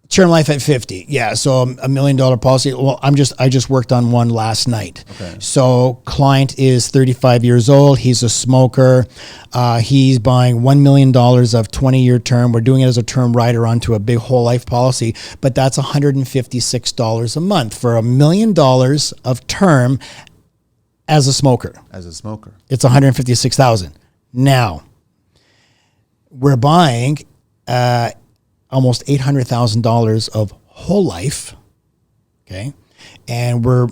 Term life at 50. Yeah. So $1 million policy. Well, I just worked on one last night. Okay. So client is 35 years old. He's a smoker. He's buying $1 million of 20-year term. We're doing it as a term rider onto a big whole life policy, but that's $156 a month for $1 million of term as a smoker. As a smoker. It's $156,000. Now, we're buying almost $800,000 of whole life, okay? And we're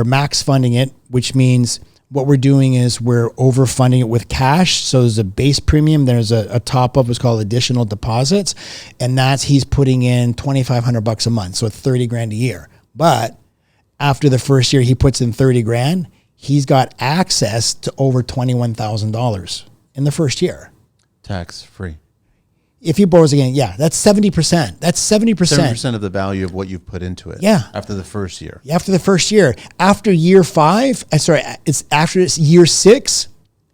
max funding it, which means what we're doing is we're overfunding it with cash. So there's a base premium, there's a top up, what's called additional deposits, and that's he's putting in $2,500 a month, so $30,000 a year. But after the first year, he puts in $30,000. He's got access to over $21,000 in the first year. Tax free. If he borrows again, yeah, that's 70%. That's 70%. 70% of the value of what you've put into it. Yeah. After the first year. After the first year. After year 5, after year 6,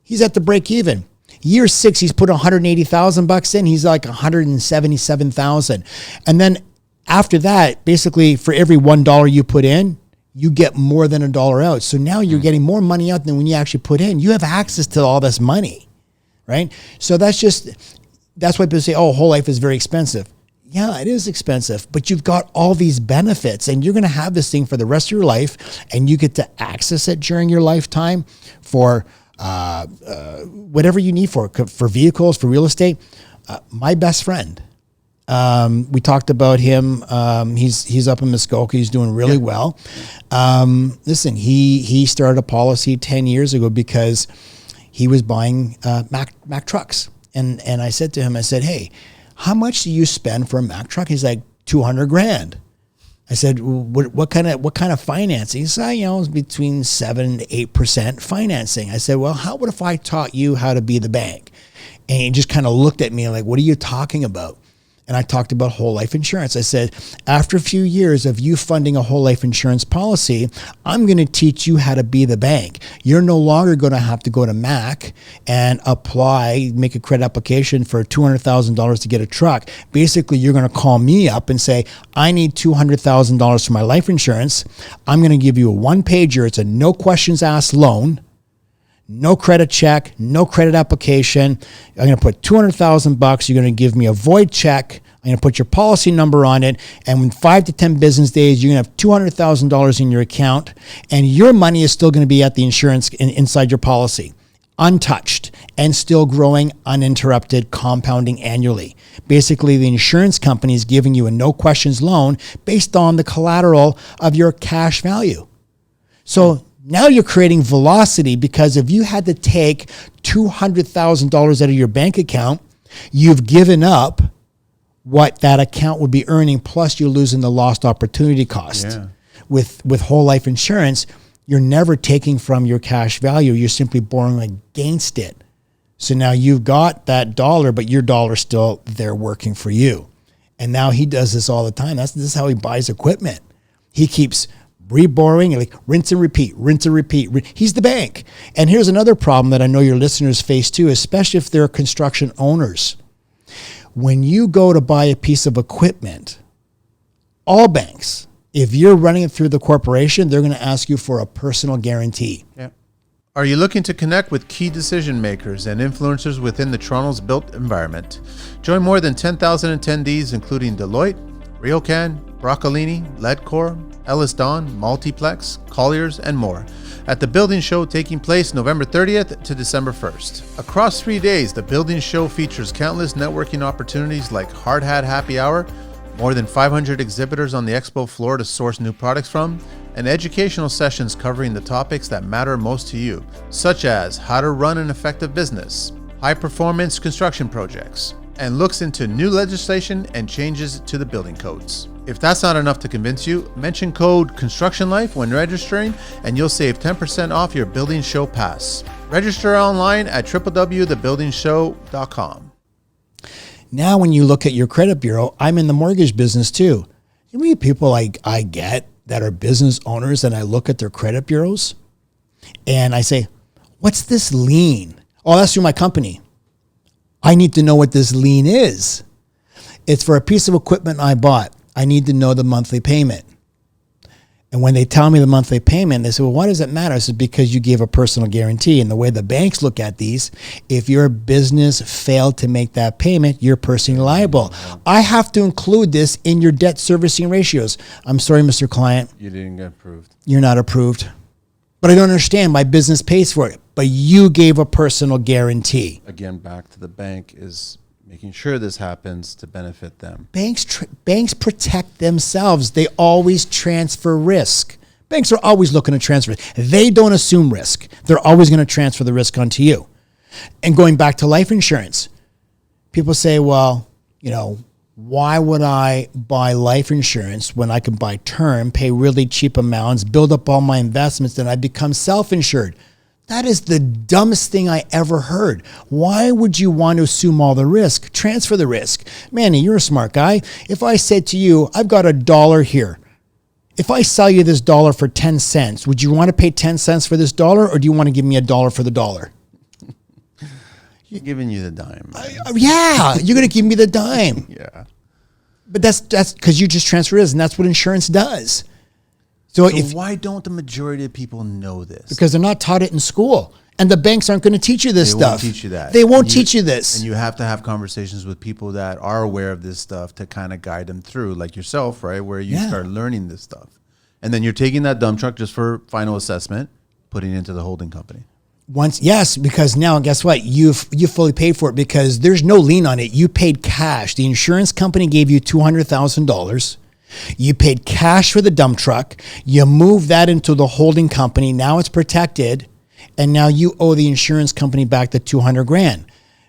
he's at the break even. Year 6, he's put $180,000 in. He's like $177,000. And then after that, basically for every $1 you put in, you get more than $1 out. So now you're getting more money out than when you actually put in. You have access to all this money, right? So that's why people say, oh, whole life is very expensive. Yeah, it is expensive, but you've got all these benefits and you're going to have this thing for the rest of your life, and you get to access it during your lifetime for whatever you need for vehicles, for real estate. My best friend, We talked about him. He's up in Muskoka. He's doing really well. Listen, he started a policy 10 years ago because he was buying Mack trucks. And I said to him, I said, hey, how much do you spend for a Mack truck? He's like, $200,000. I said, what kind of financing? He said, it's between 7 to 8% financing. I said, well, how about if I taught you how to be the bank? And he just kind of looked at me like, what are you talking about? And I talked about whole life insurance. I said, after a few years of you funding a whole life insurance policy, I'm going to teach you how to be the bank. You're no longer going to have to go to Mac and make a credit application for $200,000 to get a truck. Basically, you're going to call me up and say, I need $200,000 for my life insurance. I'm going to give you a one-pager. It's a no questions asked loan. No credit check, no credit application. I'm going to put $200,000. You're going to give me a void check. I'm going to put your policy number on it. And in 5 to 10 business days, you're going to have $200,000 in your account. And your money is still going to be at the insurance inside your policy, untouched and still growing, uninterrupted, compounding annually. Basically, the insurance company is giving you a no questions loan based on the collateral of your cash value. So now you're creating velocity, because if you had to take $200,000 out of your bank account, you've given up what that account would be earning, plus you're losing the lost opportunity cost. Yeah. With whole life insurance, you're never taking from your cash value. You're simply borrowing against it. So now you've got that dollar, but your dollar's still there working for you. And now he does this all the time. This is how he buys equipment. He keeps reborrowing, like rinse and repeat, rinse and repeat. He's the bank. And here's another problem that I know your listeners face too, especially if they're construction owners. When you go to buy a piece of equipment, all banks, if you're running it through the corporation, they're going to ask you for a personal guarantee. Yeah. Are you looking to connect with key decision makers and influencers within the Toronto's built environment? Join more than 10,000 attendees, including Deloitte, RioCan, Broccolini, Ledcor, Ellis Don, Multiplex, Colliers, and more at the Building Show, taking place November 30th to December 1st. Across 3 days, the Building Show features countless networking opportunities like Hard Hat Happy Hour, more than 500 exhibitors on the expo floor to source new products from, and educational sessions covering the topics that matter most to you, such as how to run an effective business, high-performance construction projects, and looks into new legislation and changes to the building codes. If that's not enough to convince you, mention code ConstructionLife when registering and you'll save 10% off your Building Show pass. Register online at www.thebuildingshow.com. Now, when you look at your credit bureau, I'm in the mortgage business too. You mean people I get that are business owners, and I look at their credit bureaus and I say, what's this lien? Oh, that's through my company. I need to know what this lien is. It's for a piece of equipment I bought. I need to know the monthly payment. And when they tell me the monthly payment, they say, well, why does it matter? I said, because you gave a personal guarantee. And the way the banks look at these, if your business failed to make that payment, you're personally liable. I have to include this in your debt servicing ratios. I'm sorry, Mr. Client. You didn't get approved. You're not approved. But I don't understand. My business pays for it. But you gave a personal guarantee. Again, back to the bank is making sure this happens to benefit them. Banks protect themselves. They always transfer risk. Banks are always looking to transfer. They don't assume risk. They're always going to transfer the risk onto you. And going back to life insurance, people say, well, why would I buy life insurance when I can buy term, pay really cheap amounts, build up all my investments, then I become self-insured? That is the dumbest thing I ever heard. Why would you want to assume all the risk? Transfer the risk. Manny, you're a smart guy. If I said to you, I've got $1 here. If I sell you this dollar for 10 cents, would you want to pay 10 cents for this dollar, or do you want to give me $1 for the dollar? You're giving you the dime. Right? Yeah, you're going to give me the dime. Yeah. But that's because you just transfer risk, and that's what insurance does. So why don't the majority of people know this? Because they're not taught it in school. And the banks aren't going to teach you this stuff. They won't teach you that. They won't teach you this. And you have to have conversations with people that are aware of this stuff to kind of guide them through, like yourself, right? Where you start learning this stuff. And then you're taking that dump truck just for final assessment, putting it into the holding company. Yes, because now guess what? You fully paid for it because there's no lien on it. You paid cash. The insurance company gave you $200,000. You paid cash for the dump truck. You moved that into the holding company. Now it's protected, and now you owe the insurance company back the $200,000.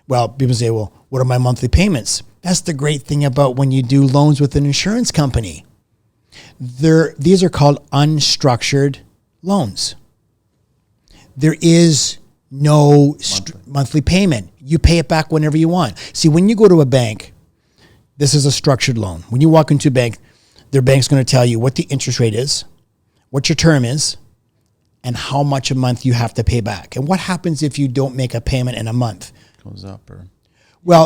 Well, people say, "Well, what are my monthly payments?" That's the great thing about when you do loans with an insurance company. These are called unstructured loans. There is no monthly payment. You pay it back whenever you want. See, when you go to a bank, this is a structured loan. When you walk into a bank, their bank's going to tell you what the interest rate is, what your term is, and how much a month you have to pay back. And what happens if you don't make a payment in a month? Goes up or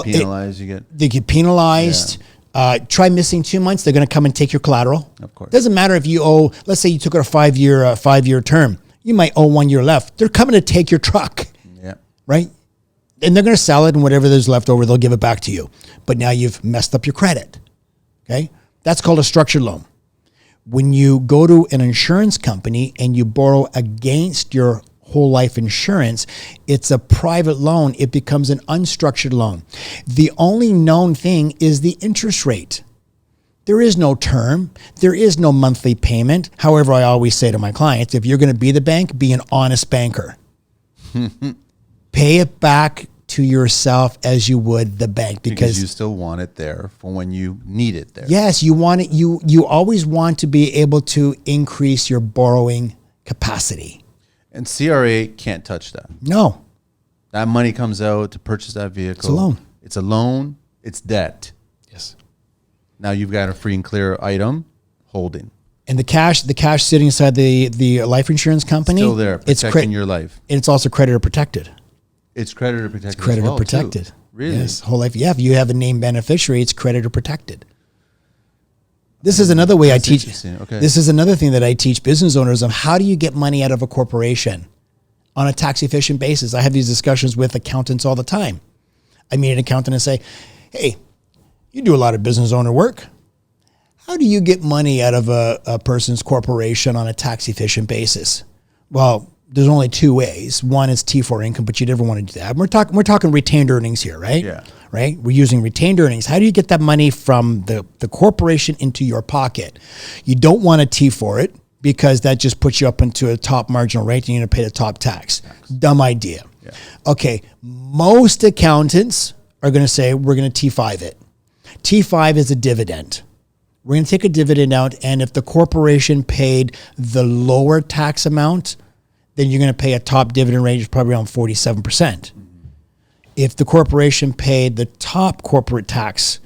penalized. They get penalized. Yeah. Try missing 2 months. They're going to come and take your collateral. Of course. Doesn't matter if you owe. Let's say you took a 5-year term. You might owe 1 year left. They're coming to take your truck. Yeah. Right. And they're going to sell it, and whatever there's left over, they'll give it back to you. But now you've messed up your credit. Okay. That's called a structured loan. When you go to an insurance company and you borrow against your whole life insurance, it's a private loan. It becomes an unstructured loan. The only known thing is the interest rate. There is no term. There is no monthly payment. However, I always say to my clients, if you're going to be the bank, be an honest banker. Pay it back to yourself as you would the bank because you still want it there for when you need it there. Yes, you want it. You always want to be able to increase your borrowing capacity. And CRA can't touch that. No. That money comes out to purchase that vehicle. It's a loan. It's a loan. It's debt. Yes. Now you've got a free and clear item holding. And the cash sitting inside the life insurance company. Still there, protecting your life. And it's also creditor protected. It's creditor protected. It's creditor protected. Too. Really? Yes. Whole life. Yeah. If you have a named beneficiary, it's creditor protected. This is another way I teach. Okay. This is another thing that I teach business owners of how do you get money out of a corporation on a tax efficient basis. I have these discussions with accountants all the time. I meet an accountant and say, "Hey, you do a lot of business owner work. How do you get money out of a person's corporation on a tax efficient basis?" Well, there's only two ways. One is T4 income, but you never want to do that. We're talking retained earnings here, right? Yeah. Right? We're using retained earnings. How do you get that money from the corporation into your pocket? You don't want to T4 it because that just puts you up into a top marginal rate and you're going to pay the top tax. Dumb idea. Yeah. Okay. Most accountants are going to say, we're going to T5 it. T5 is a dividend. We're going to take a dividend out, and if the corporation paid the lower tax amount, then you're going to pay a top dividend rate of probably around 47%. If the corporation paid the top corporate tax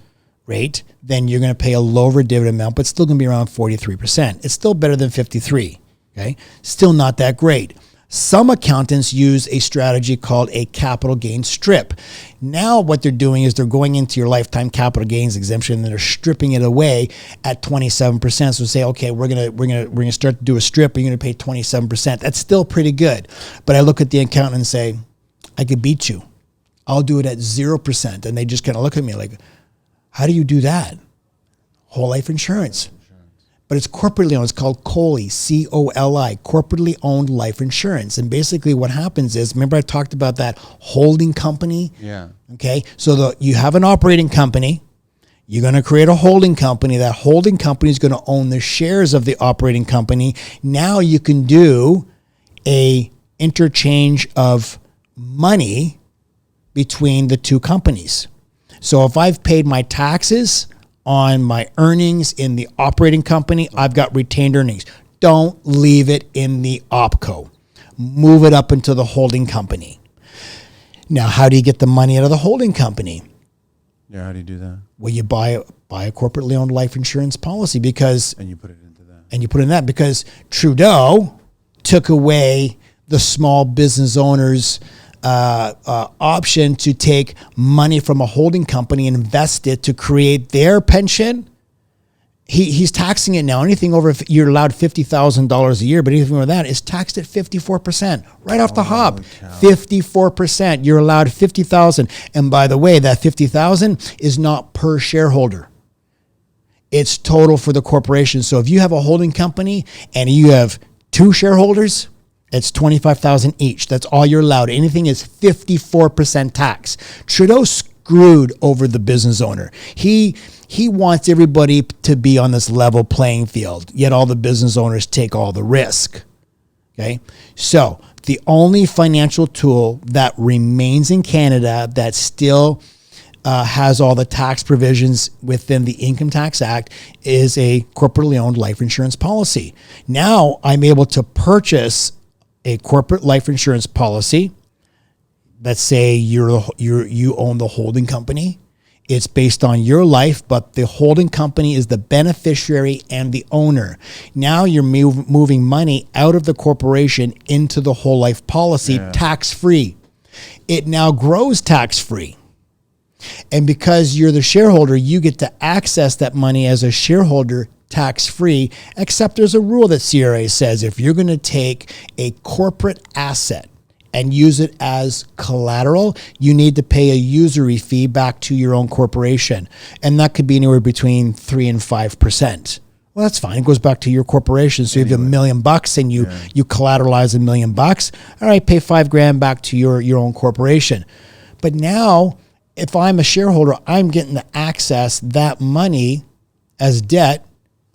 rate, then you're going to pay a lower dividend amount, but still going to be around 43%. It's still better than 53. Okay, still not that great. Some accountants use a strategy called a capital gain strip. Now what they're doing is they're going into your lifetime capital gains exemption and they're stripping it away at 27%. So say, okay, we're gonna start to do a strip, and you're gonna pay 27%. That's still pretty good. But I look at the accountant and say, I could beat you. I'll do it at 0%. And they just kind of look at me like, how do you do that? Whole life insurance. But it's corporately owned. It's called COLI, C-O-L-I, corporately owned life insurance. And basically what happens is, remember I talked about that holding company? Yeah. Okay, so you have an operating company. You're going to create a holding company. That holding company is going to own the shares of the operating company. Now you can do a interchange of money between the two companies. So if I've paid my taxes on my earnings in the operating company, I've got retained earnings. Don't leave it in the opco. Move it up into the holding company. Now, how do you get the money out of the holding company? Yeah, how do you do that? Well, you buy a corporately owned life insurance policy and you put it into that. And you put it in that because Trudeau took away the small business owners' option to take money from a holding company and invest it to create their pension. He's taxing it now. Anything over, you're allowed $50,000 a year, but anything over that is taxed at 54%, right off the hop. 54%. You're allowed $50,000. And by the way, that $50,000 is not per shareholder. It's total for the corporation. So if you have a holding company and you have 2 shareholders, It's $25,000 each. That's all you're allowed. Anything is 54% tax. Trudeau screwed over the business owner. He wants everybody to be on this level playing field, yet all the business owners take all the risk. Okay? So the only financial tool that remains in Canada that still has all the tax provisions within the Income Tax Act is a corporately owned life insurance policy. Now I'm able to purchase a corporate life insurance policy. Let's say you own the holding company. It's based on your life, but the holding company is the beneficiary and the owner. Now you're moving money out of the corporation into the whole life policy, tax-free. It now grows tax-free. And because you're the shareholder, you get to access that money as a shareholder tax-free, except there's a rule that CRA says if you're going to take a corporate asset and use it as collateral, you need to pay a usury fee back to your own corporation. And that could be anywhere between 3 and 5%. Well, that's fine. It goes back to your corporation. So you have $1 million and you collateralize $1 million. All right, pay $5,000 back to your own corporation. But now, if I'm a shareholder, I'm getting to access that money as debt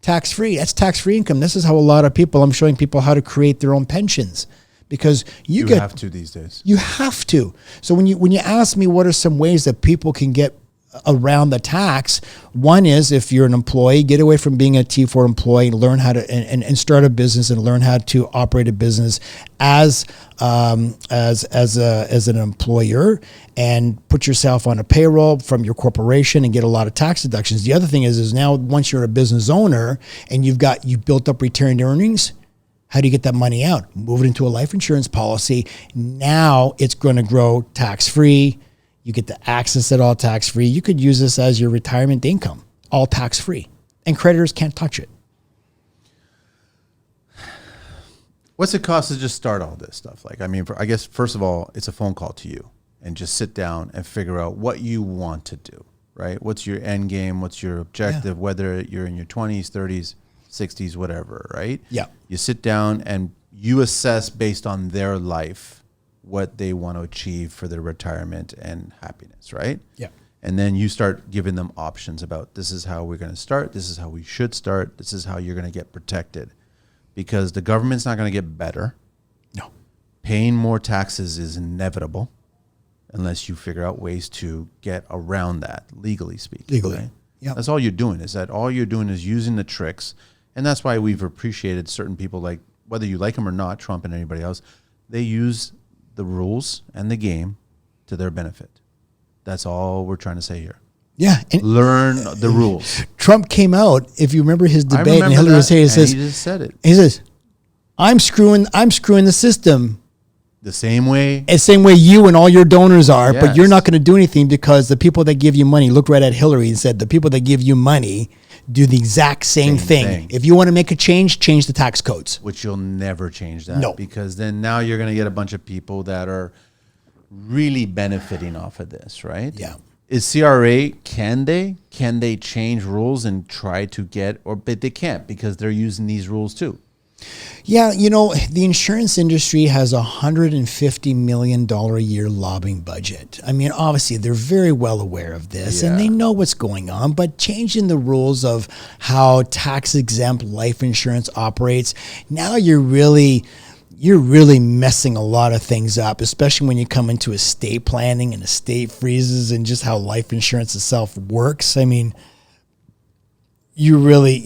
tax-free. That's tax-free income. This is how a lot of people, I'm showing people how to create their own pensions, because you have to these days. You have to. So when you ask me what are some ways that people can get around the tax, one is if you're an employee, get away from being a T4 employee, learn how to and start a business and learn how to operate a business as an employer, and put yourself on a payroll from your corporation and get a lot of tax deductions. The other thing is now once you're a business owner and you built up retained earnings, how do you get that money out? Move it into a life insurance policy. Now it's going to grow tax-free. You get to access it all tax-free. You could use this as your retirement income, all tax-free. And creditors can't touch it. What's it cost to just start all this stuff? Like, I mean, I guess, first of all, it's a phone call to you and just sit down and figure out what you want to do, right? What's your end game? What's your objective? Whether you're in your 20s, 30s, 60s, whatever, right? Yeah. You sit down and you assess based on their life what they want to achieve for their retirement and happiness, right? Yeah. And then you start giving them options about this is how we're going to start. This is how we should start. This is how you're going to get protected. Because the government's not going to get better. No. Paying more taxes is inevitable unless you figure out ways to get around that, legally speaking. Legally. Right? Yeah. That's all you're doing, is that all you're doing is using the tricks. And that's why we've appreciated certain people, like whether you like them or not, Trump and anybody else, they use the rules and the game to their benefit. That's all we're trying to say here. Yeah. And learn the rules. Trump came out, if you remember his debate, and Hillary was saying, he just said it. He says, I'm screwing the system. The same way you and all your donors are, Yes. but you're not going to do anything because the people that give you money, looked right at Hillary and said, the people that give you money do the exact same thing. If you want to make a change the tax codes. Which you'll never change that. No. Because then now you're going to get a bunch of people that are really benefiting off of this, right? Yeah. Is CRA, can they change rules and try to get, but they can't because they're using these rules too. Yeah, the insurance industry has a $150 million a year lobbying budget. I mean, obviously, they're very well aware of this and they know what's going on, but changing the rules of how tax-exempt life insurance operates, now you're really messing a lot of things up, especially when you come into estate planning and estate freezes and just how life insurance itself works. I mean, you're really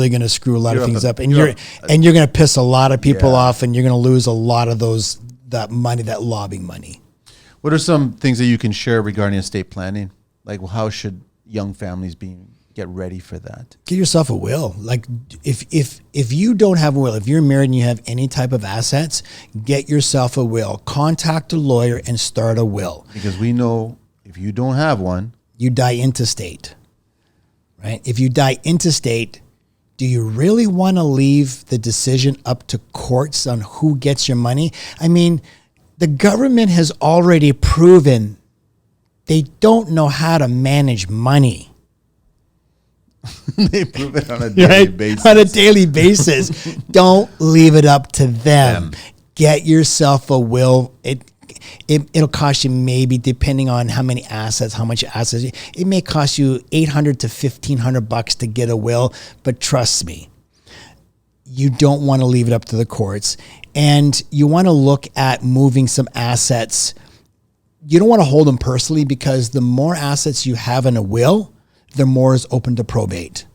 going to screw a lot of things up, and you're going to piss a lot of people off, and you're going to lose a lot of that money, that lobbying money. What are some things that you can share regarding estate planning? Like, how should young families get ready for that? Get yourself a will. Like if you don't have a will, if you're married and you have any type of assets, get yourself a will. Contact a lawyer and start a will. Because we know if you don't have one, you die intestate. Right? If you die intestate, do you really want to leave the decision up to courts on who gets your money? I mean, the government has already proven they don't know how to manage money. They prove it on a daily basis. On a daily basis. Don't leave it up to them. Get yourself a will. It'll cost you, maybe, depending on how many assets, how much assets, it may cost you $800 to $1,500 to get a will. But trust me, you don't want to leave it up to the courts, and you want to look at moving some assets. You don't want to hold them personally, because the more assets you have in a will, the more is open to probate.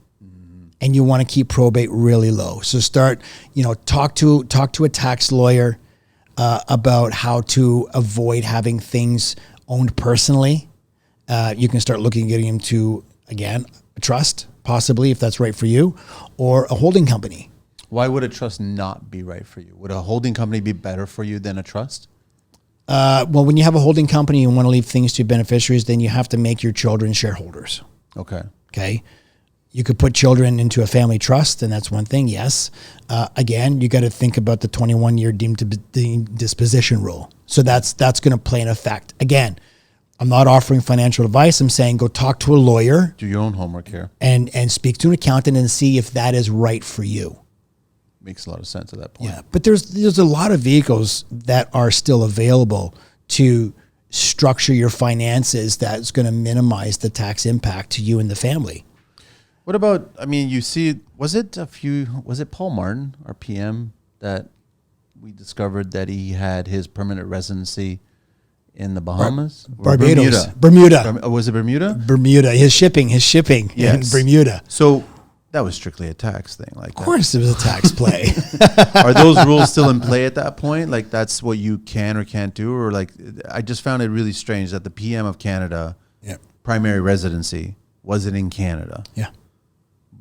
And you want to keep probate really low. So start, talk to a tax lawyer about how to avoid having things owned personally. You can start looking at getting them to, again, a trust, possibly, if that's right for you, or a holding company. Why would a trust not be right for you? Would a holding company be better for you than a trust? Well, when you have a holding company and want to leave things to beneficiaries, then you have to make your children shareholders. Okay. You could put children into a family trust, and that's one thing, yes. Again, you got to think about the 21-year deemed disposition rule. So that's going to play an effect. Again, I'm not offering financial advice. I'm saying go talk to a lawyer. Do your own homework here. And speak to an accountant and see if that is right for you. Makes a lot of sense at that point. Yeah, but there's a lot of vehicles that are still available to structure your finances that's going to minimize the tax impact to you and the family. What about, you see, was it Paul Martin, our PM, that we discovered that he had his permanent residency in the Bahamas? Barbados. Bermuda. Was it Bermuda? Bermuda. His shipping in Bermuda. So that was strictly a tax thing. Of course it was a tax play. Are those rules still in play at that point? That's what you can or can't do? Or I just found it really strange that the PM of Canada, primary residency, wasn't in Canada. Yeah.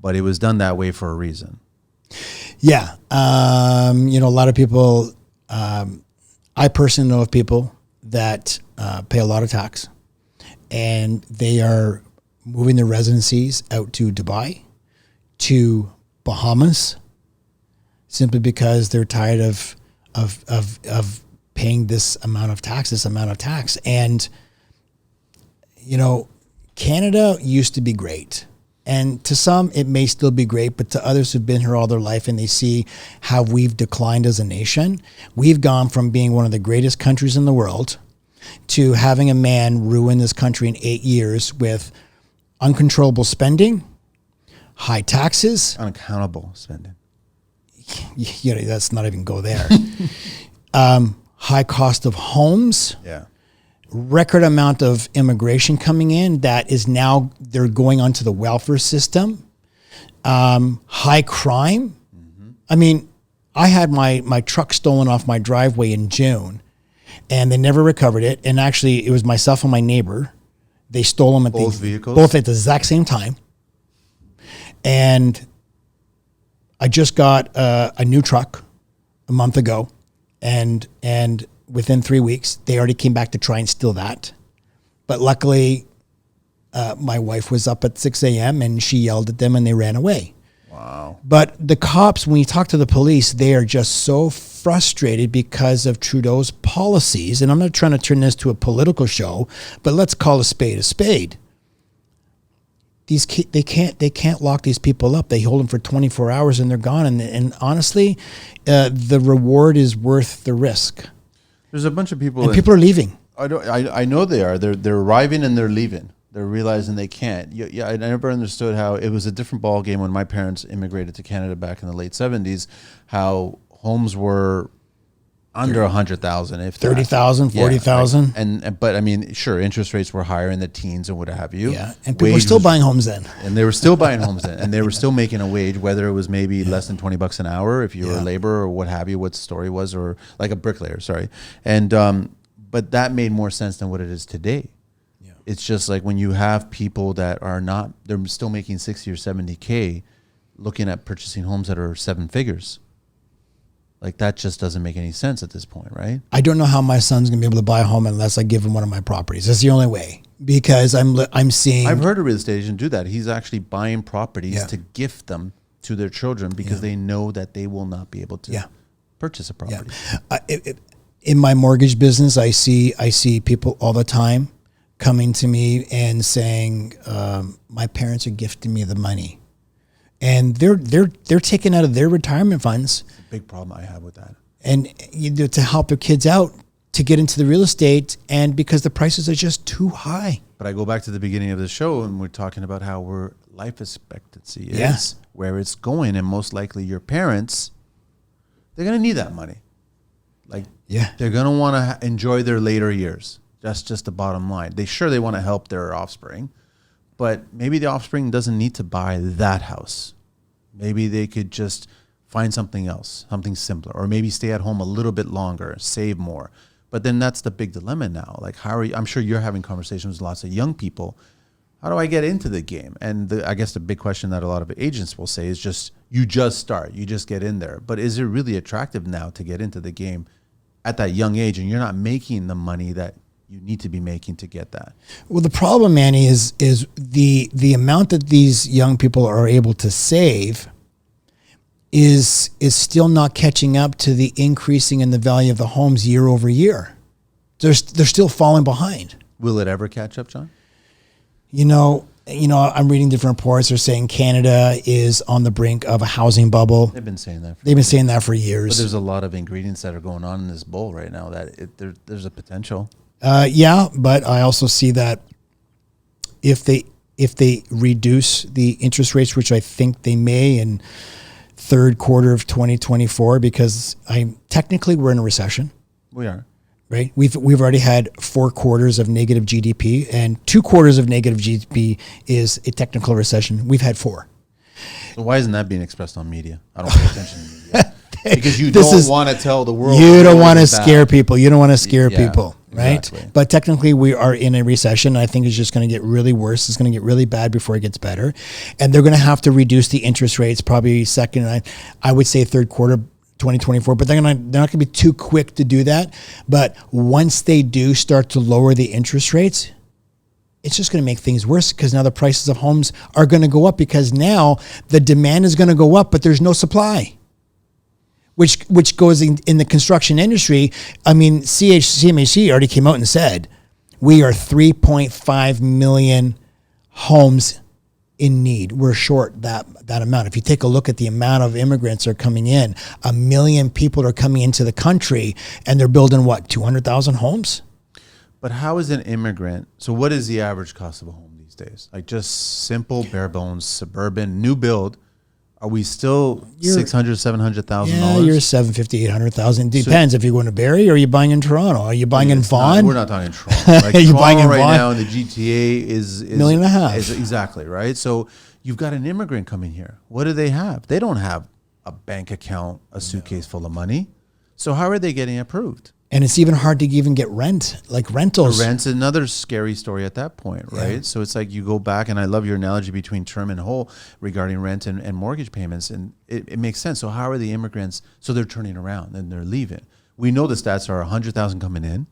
But it was done that way for a reason. Yeah. A lot of people, I personally know of people that pay a lot of tax, and they are moving their residencies out to Dubai, to Bahamas, simply because they're tired of paying this amount of tax. And, Canada used to be great. And to some, it may still be great, but to others who've been here all their life and they see how we've declined as a nation, we've gone from being one of the greatest countries in the world to having a man ruin this country in 8 years with uncontrollable spending, high taxes. Unaccountable spending. Let's not even go there. High cost of homes. Yeah. Record amount of immigration coming in that is now they're going onto the welfare system. High crime. Mm-hmm. I had my truck stolen off my driveway in June, and they never recovered it. And actually, it was myself and my neighbor. They stole them at both at the exact same time. And I just got a new truck a month ago, and within 3 weeks, they already came back to try and steal that. But luckily, my wife was up at 6 a.m. and she yelled at them and they ran away. Wow. But the cops, when you talk to the police, they are just so frustrated because of Trudeau's policies. And I'm not trying to turn this to a political show, but let's call a spade a spade. They can't lock these people up. They hold them for 24 hours and they're gone. And honestly, the reward is worth the risk. There's a bunch of people. And people are leaving. I know they are. They're arriving and they're leaving. They're realizing they can't. Yeah, I never understood how it was a different ball game when my parents immigrated to Canada back in the late 70s, how homes were under 100,000, if 30,000, 40,000. But sure, interest rates were higher in the teens and what have you. Yeah, and people were still buying homes then. And they were still buying homes then, and they were still making a wage, whether it was maybe less than $20 an hour if you were a laborer or what have you, what the story was, or like a bricklayer, sorry. And but that made more sense than what it is today. Yeah. It's just like when you have people that are not, they're still making 60 or 70K, looking at purchasing homes that are 7 figures. Like, that just doesn't make any sense at this point, right? I don't know how my son's going to be able to buy a home unless I give him one of my properties. That's the only way, because I'm seeing... I've heard a real estate agent do that. He's actually buying properties to gift them to their children because they know that they will not be able to purchase a property. Yeah. In my mortgage business, I see people all the time coming to me and saying, my parents are gifting me the money. And they're taking out of their retirement funds. Big problem I have with that. and to help their kids out to get into the real estate, and because the prices are just too high. But I go back to the beginning of the show, and we're talking about how our life expectancy is, where it's going, and most likely your parents, they're going to need that money. Like, they're going to want to enjoy their later years. That's just the bottom line. They want to help their offspring, but maybe the offspring doesn't need to buy that house. Maybe they could just find something else, something simpler, or maybe stay at home a little bit longer, save more. But then that's the big dilemma now. Like, how are you? I'm sure you're having conversations with lots of young people. How do I get into the game? And I guess the big question that a lot of agents will say is just, you just start, you just get in there. But is it really attractive now to get into the game at that young age, and you're not making the money that you need to be making to get that? Well, the problem, Manny, is the amount that these young people are able to save is still not catching up to the increasing in the value of the homes year over year. They're still falling behind. Will it ever catch up, John? I'm reading different reports. They're saying Canada is on the brink of a housing bubble. They've been saying that. They've been saying that for years. But there's a lot of ingredients that are going on in this bowl right now that there's a potential. But I also see that if they reduce the interest rates, which I think they may in third quarter of 2024, because technically we're in a recession. We are. Right. We've already had 4 quarters of negative GDP, and 2 quarters of negative GDP is a technical recession. We've had 4. So why isn't that being expressed on media? I don't pay attention to media. Because you don't want to tell the world. You don't want to scare people. You don't want to scare people, right? Exactly. But technically we are in a recession. I think it's just going to get really worse. It's going to get really bad before it gets better. And they're going to have to reduce the interest rates probably second, I would say third quarter 2024, but they're not going to be too quick to do that. But once they do start to lower the interest rates, it's just going to make things worse, because now the prices of homes are going to go up, because now the demand is going to go up, but there's no supply. Which goes in the construction industry. I mean, CMHC already came out and said, we are 3.5 million homes in need. We're short that amount. If you take a look at the amount of immigrants that are coming in, 1 million people are coming into the country, and they're building 200,000 homes? But how is an immigrant? So what is the average cost of a home these days? Like, just simple, bare bones, suburban, new build. Are we still $600,000, $700,000? Yeah, you're $750,000, $800,000. Depends if you're going to Barrie or are you buying in Toronto. Are you buying in Vaughan? We're not talking Toronto. Like, you're Toronto buying in right Vaughan? now in the GTA is $1.5 million. Exactly, right? So you've got an immigrant coming here. What do they have? They don't have a bank account, a suitcase full of money. So how are they getting approved? And it's even hard to even get rentals. The rent's another scary story at that point, right? Yeah. So it's like you go back, and I love your analogy between term and whole regarding rent and mortgage payments, and it makes sense. So how are the immigrants? So they're turning around and they're leaving. We know the stats are 100,000 coming in,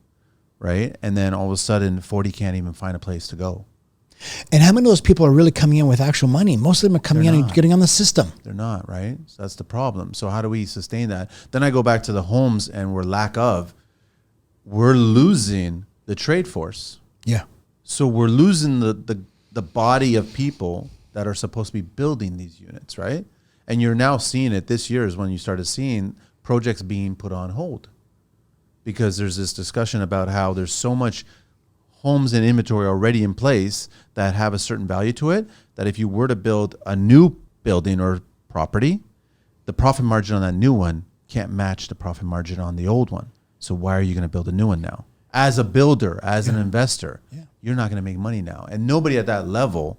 right? And then all of a sudden 40 can't even find a place to go. And how many of those people are really coming in with actual money? Most of them are coming in and getting on the system. They're not, right? So that's the problem. So how do we sustain that? Then I go back to the homes, and we're losing the trade force. Yeah. So we're losing the body of people that are supposed to be building these units, right? And you're now seeing it. This year is when you started seeing projects being put on hold, because there's this discussion about how there's so much homes and inventory already in place that have a certain value to it, that if you were to build a new building or property, the profit margin on that new one can't match the profit margin on the old one. So why are you going to build a new one now? As a builder, as an investor, you're not going to make money now. And nobody at that level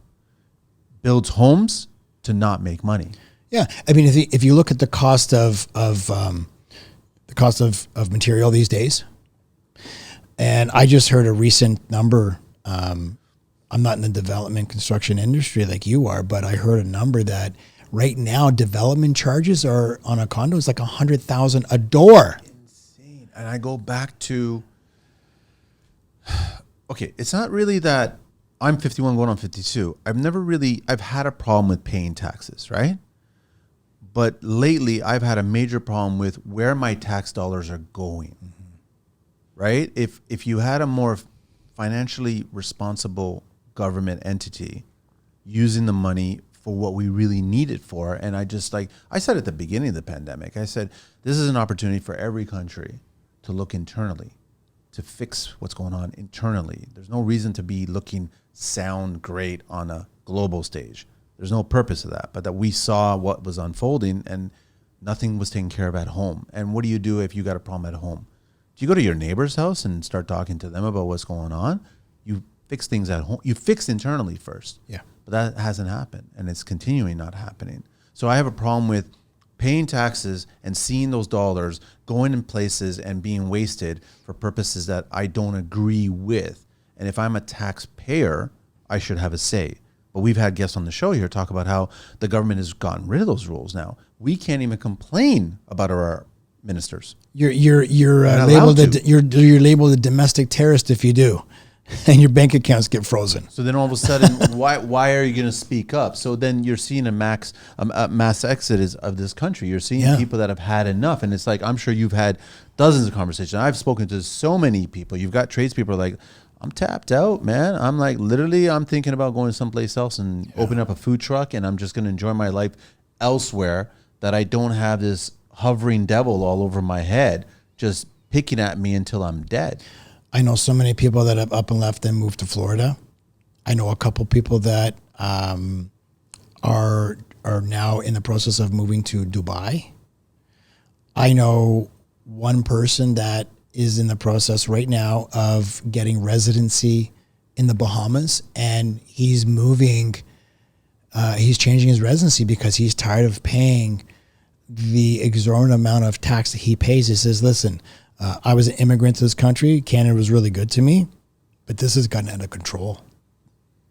builds homes to not make money. Yeah, I mean, if you look at the cost of material these days, and I just heard a recent number. I'm not in the development construction industry like you are, but I heard a number that right now development charges are on a condo is like $100,000 a door. And I go back to, okay, it's not really that I'm 51 going on 52. I've had a problem with paying taxes, right? But lately I've had a major problem with where my tax dollars are going, right? If you had a more financially responsible government entity using the money for what we really need it for. And I just like, I said at the beginning of the pandemic, I said, this is an opportunity for every country to look internally, to fix what's going on internally. There's no reason to be looking sound great on a global stage. There's no purpose of that, but that we saw what was unfolding and nothing was taken care of at home. And what do you do if you got a problem at home? Do you go to your neighbor's house and start talking to them about what's going on? You fix things at home. You fix internally first. Yeah. But that hasn't happened, and it's continuing not happening. So I have a problem with paying taxes and seeing those dollars going in places and being wasted for purposes that I don't agree with. And if I'm a taxpayer, I should have a say. But we've had guests on the show here talk about how the government has gotten rid of those rules now. We can't even complain about our ministers. You're labeled you're labeled a domestic terrorist if you do, and your bank accounts get frozen. So then all of a sudden, why are you going to speak up? So then you're seeing a mass exodus of this country. You're seeing people that have had enough, and it's like, I'm sure you've had dozens of conversations. I've spoken to so many people. You've got tradespeople like, I'm tapped out, man. I'm like, literally, I'm thinking about going someplace else and opening up a food truck, and I'm just going to enjoy my life elsewhere, that I don't have this hovering devil all over my head just picking at me until I'm dead. I know so many people that have up and left and moved to Florida. I know a couple people that are now in the process of moving to Dubai. I know one person that is in the process right now of getting residency in the Bahamas, and he's moving. He's changing his residency because he's tired of paying the exorbitant amount of tax that he pays. He says, listen, I was an immigrant to this country. Canada was really good to me, but this has gotten out of control.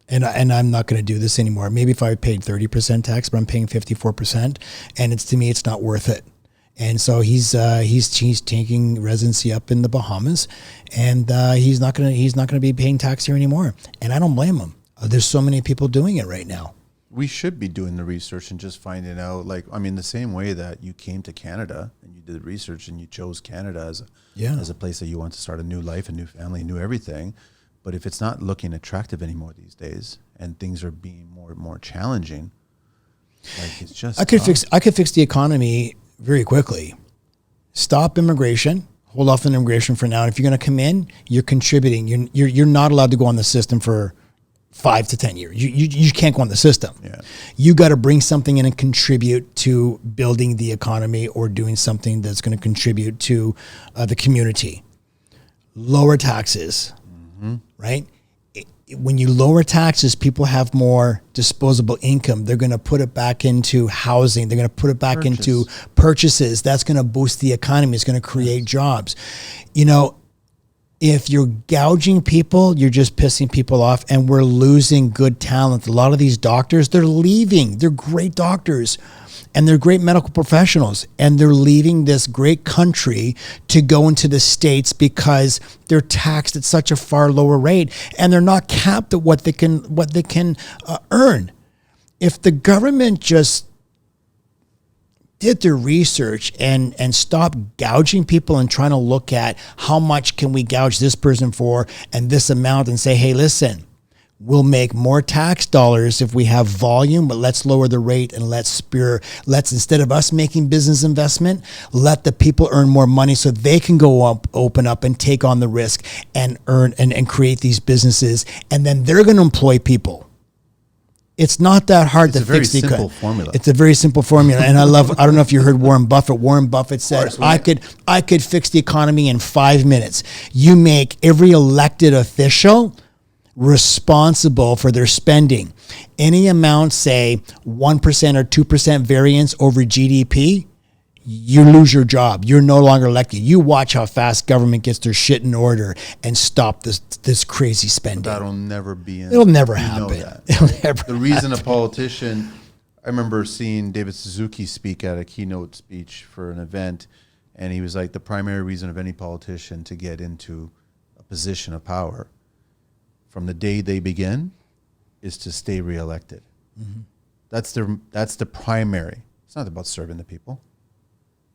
And I'm not going to do this anymore. Maybe if I paid 30% tax, but I'm paying 54%, and to me, it's not worth it. And so he's taking residency up in the Bahamas, and he's not gonna be paying tax here anymore. And I don't blame him. There's so many people doing it right now. We should be doing the research and just finding out, like, I mean, the same way that you came to Canada and you did the research and you chose Canada as a place that you want to start a new life, a new family, a new everything. But if it's not looking attractive anymore these days and things are being more and more challenging, like, it's just I could fix the economy very quickly. Stop immigration. Hold off on immigration for now. And if you're going to come in, you're contributing. You're not allowed to go on the system for 5 to 10 years. You can't go on the system. Yeah. You got to bring something in and contribute to building the economy or doing something that's going to contribute to the community. Lower taxes, right? When you lower taxes, people have more disposable income. They're going to put it back into housing. They're going to put it back into purchases. That's going to boost the economy. It's going to create jobs. You know, if you're gouging people, you're just pissing people off, and we're losing good talent. A lot of these doctors, they're leaving. They're great doctors, and they're great medical professionals, and they're leaving this great country to go into the States because they're taxed at such a far lower rate, and they're not capped at what they can earn. If the government just did their research and stop gouging people and trying to look at how much can we gouge this person for and this amount, and say, hey, listen, we'll make more tax dollars if we have volume, but let's lower the rate and let's instead of us making business investment, let the people earn more money so they can go up, open up and take on the risk and earn and create these businesses. And then they're going to employ people. It's not that hard to fix the economy. It's a very simple formula. And I don't know if you heard Warren Buffett. Warren Buffett said, I could fix the economy in 5 minutes. You make every elected official responsible for their spending. Any amount, say 1% or 2% variance over GDP, you lose your job. You're no longer elected. You watch how fast government gets their shit in order and stop this crazy spending. But that'll never be. It'll never happen. The reason a politician, I remember seeing David Suzuki speak at a keynote speech for an event, and he was like, the primary reason of any politician to get into a position of power from the day they begin is to stay reelected. Mm-hmm. That's the primary. It's not about serving the people.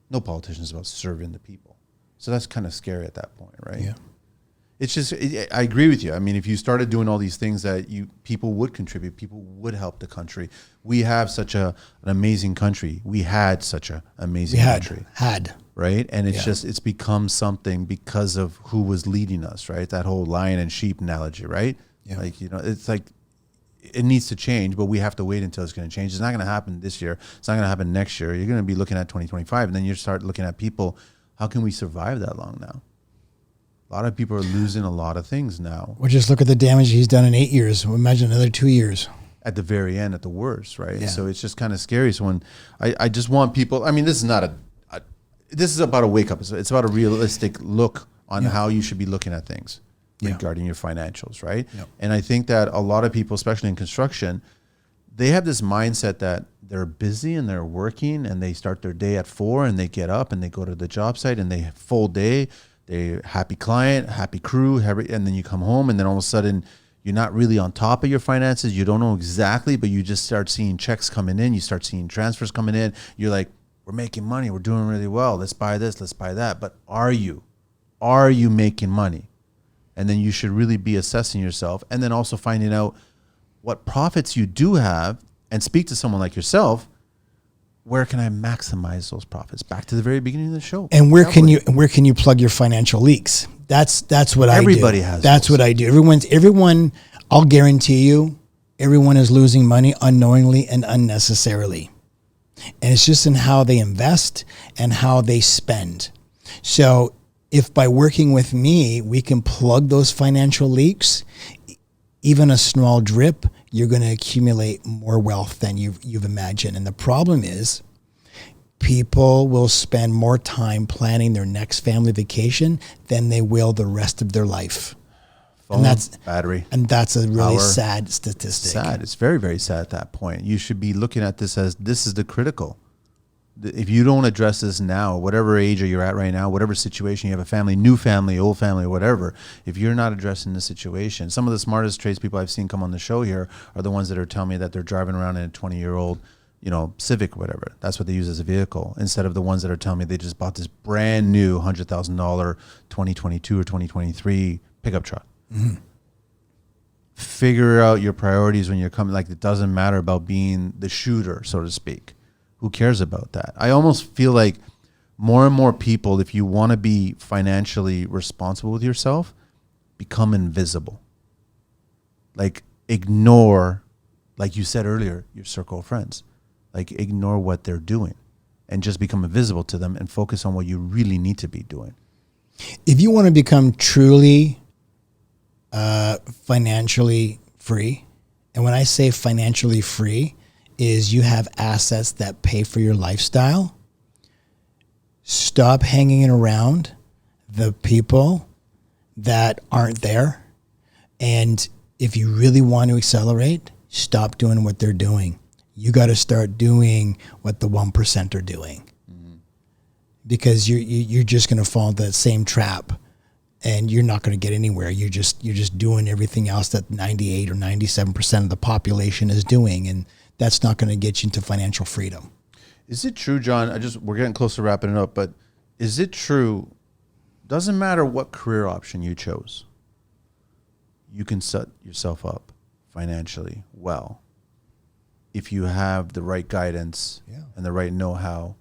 No politician is about serving the people. So that's kind of scary at that point, right? Yeah. It's just, I agree with you. I mean, if you started doing all these things that people would contribute, people would help the country. We have such an amazing country. We had such an amazing country. Right? And it's just, it's become something because of who was leading us, right? That whole lion and sheep analogy, right? Yeah. Like, you know, it's like, it needs to change, but we have to wait until it's going to change. It's not going to happen this year. It's not going to happen next year. You're going to be looking at 2025, and then you start looking at people. How can we survive that long now? A lot of people are losing a lot of things now. Well, just look at the damage he's done in 8 years. Imagine another 2 years. At the very end, at the worst, right? Yeah. So it's just kind of scary. So when I just want people, I mean, this is not this is about a wake up. It's about a realistic look on how you should be looking at things regarding your financials, right? Yep. And I think that a lot of people, especially in construction, they have this mindset that they're busy and they're working and they start their day at 4 and they get up and they go to the job site and they have full day. They happy client, happy crew, and then you come home and then all of a sudden you're not really on top of your finances. You don't know exactly, but you just start seeing checks coming in. You start seeing transfers coming in. You're like, we're making money. We're doing really well. Let's buy this. Let's buy that. But are you making money? And then you should really be assessing yourself and then also finding out what profits you do have and speak to someone like yourself. Where can I maximize those profits? Back to the very beginning of the show. And where can you plug your financial leaks? That's what I do. Everybody has. That's what I do. Everyone. I'll guarantee you, everyone is losing money unknowingly and unnecessarily, and it's just in how they invest and how they spend. So, if by working with me we can plug those financial leaks, even a small drip, you're going to accumulate more wealth than you've imagined. And the problem is people will spend more time planning their next family vacation than they will the rest of their life. Phone, and that's battery. And that's a really sad statistic. Sad. It's very, very sad at that point. You should be looking at this as this is the critical. If you don't address this now, whatever age you're at right now, whatever situation you have, a family, new family, old family, whatever, if you're not addressing the situation, some of the smartest tradespeople I've seen come on the show here are the ones that are telling me that they're driving around in a 20-year-old, Civic or whatever. That's what they use as a vehicle, instead of the ones that are telling me they just bought this brand new $100,000 2022 or 2023 pickup truck. Mm-hmm. Figure out your priorities when you're coming. Like, it doesn't matter about being the shooter, so to speak. Who cares about that? I almost feel like more and more people, if you want to be financially responsible with yourself, become invisible. Like, ignore, like you said earlier, your circle of friends. Like, ignore what they're doing and just become invisible to them and focus on what you really need to be doing. If you want to become truly financially free, and when I say financially free, is you have assets that pay for your lifestyle. Stop hanging around the people that aren't there. And if you really want to accelerate, stop doing what they're doing. You got to start doing what the 1% are doing. Mm-hmm. Because you're just going to fall into that same trap and you're not going to get anywhere. You're just doing everything else that 98 or 97% of the population is doing. And that's not going to get you into financial freedom. Is it true, John? We're getting close to wrapping it up, but is it true? Doesn't matter what career option you chose, you can set yourself up financially well if you have the right guidance and the right know-how.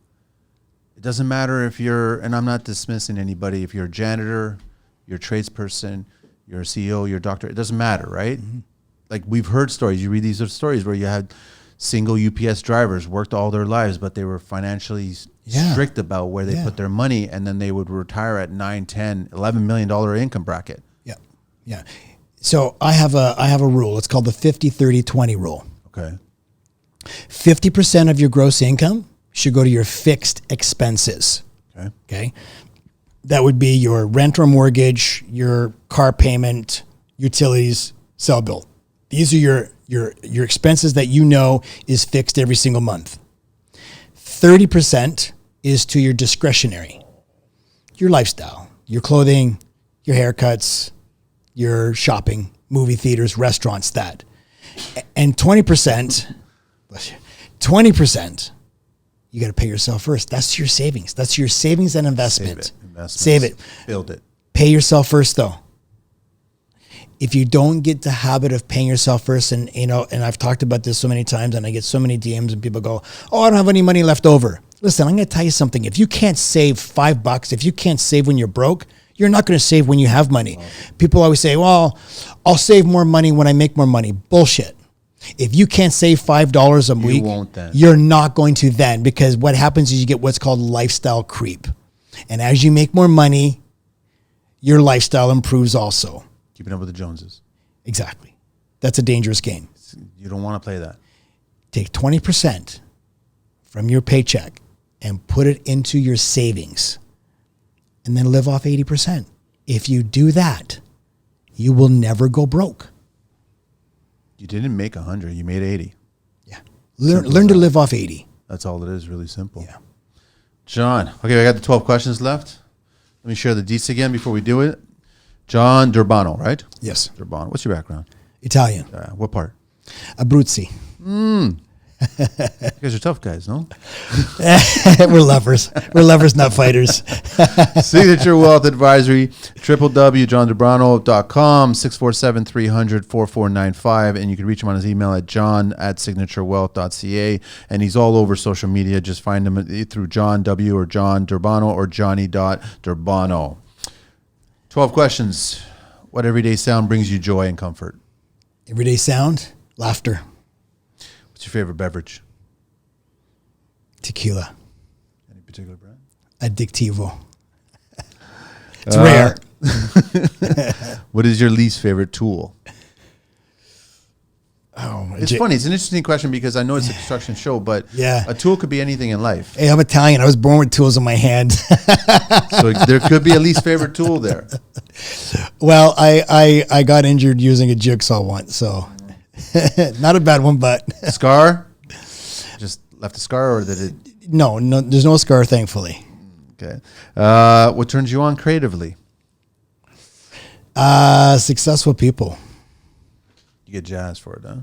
It doesn't matter if you're, and I'm not dismissing anybody, if you're a janitor, you're a tradesperson, you're a CEO, you're a doctor, it doesn't matter, right? Mm-hmm. Like, we've heard stories, you read these stories where you had single UPS drivers worked all their lives, but they were financially strict about where they put their money, and then they would retire at $9, $10, $11 million income bracket. Yeah, yeah. So I have a rule. It's called the 50-30-20 rule. Okay. 50% of your gross income should go to your fixed expenses. Okay. That would be your rent or mortgage, your car payment, utilities, cell bill. These are your expenses that is fixed every single month. 30% is to your discretionary, your lifestyle, your clothing, your haircuts, your shopping, movie theaters, restaurants, that. And 20%, you got to pay yourself first. That's your savings. That's your savings and investment. Save it. Build it. Pay yourself first, though. if you don't get the habit of paying yourself first, and and I've talked about this so many times, and I get so many DMs, and people go, "Oh, I don't have any money left over." Listen, I'm going to tell you something. If you can't save $5, if you can't save when you're broke, you're not going to save when you have money. People always say, "Well, I'll save more money when I make more money." Bullshit. If you can't save $5 a week, you're not going to then, because what happens is you get what's called lifestyle creep. And as you make more money, your lifestyle improves also. Keeping up with the Joneses. Exactly. That's a dangerous game. You don't want to play that. Take 20% from your paycheck and put it into your savings, and then live off 80%. If you do that, you will never go broke. You didn't make 100, you made 80. Yeah. Learn to live off 80. That's all it is, really simple. Yeah. John, okay, I got the 12 questions left. Let me share the deets again before we do it. John Durbano, right? Yes. Durbano. What's your background? Italian. What part? Abruzzi. You guys are tough guys, no? We're lovers. We're lovers, not fighters. Signature Wealth Advisory, www.johndurbano.com, 647-300-4495. And you can reach him on his email at john@signaturewealth.ca. And he's all over social media. Just find him through John W. or John Durbano or Johnny.Durbano. 12 questions. What everyday sound brings you joy and comfort? Everyday sound, laughter. What's your favorite beverage? Tequila. Any particular brand? Addictivo. It's rare. What is your least favorite tool? Oh, it's funny. It's an interesting question because I know it's a construction show, but yeah, a tool could be anything in life. Hey, I'm Italian. I was born with tools in my hand. So there could be a least favorite tool there. Well, I got injured using a jigsaw once, so not a bad one, but scar. Just left a scar, or did it? No, there's no scar, thankfully. Okay. What turns you on creatively? Successful people. You get jazzed for it, huh?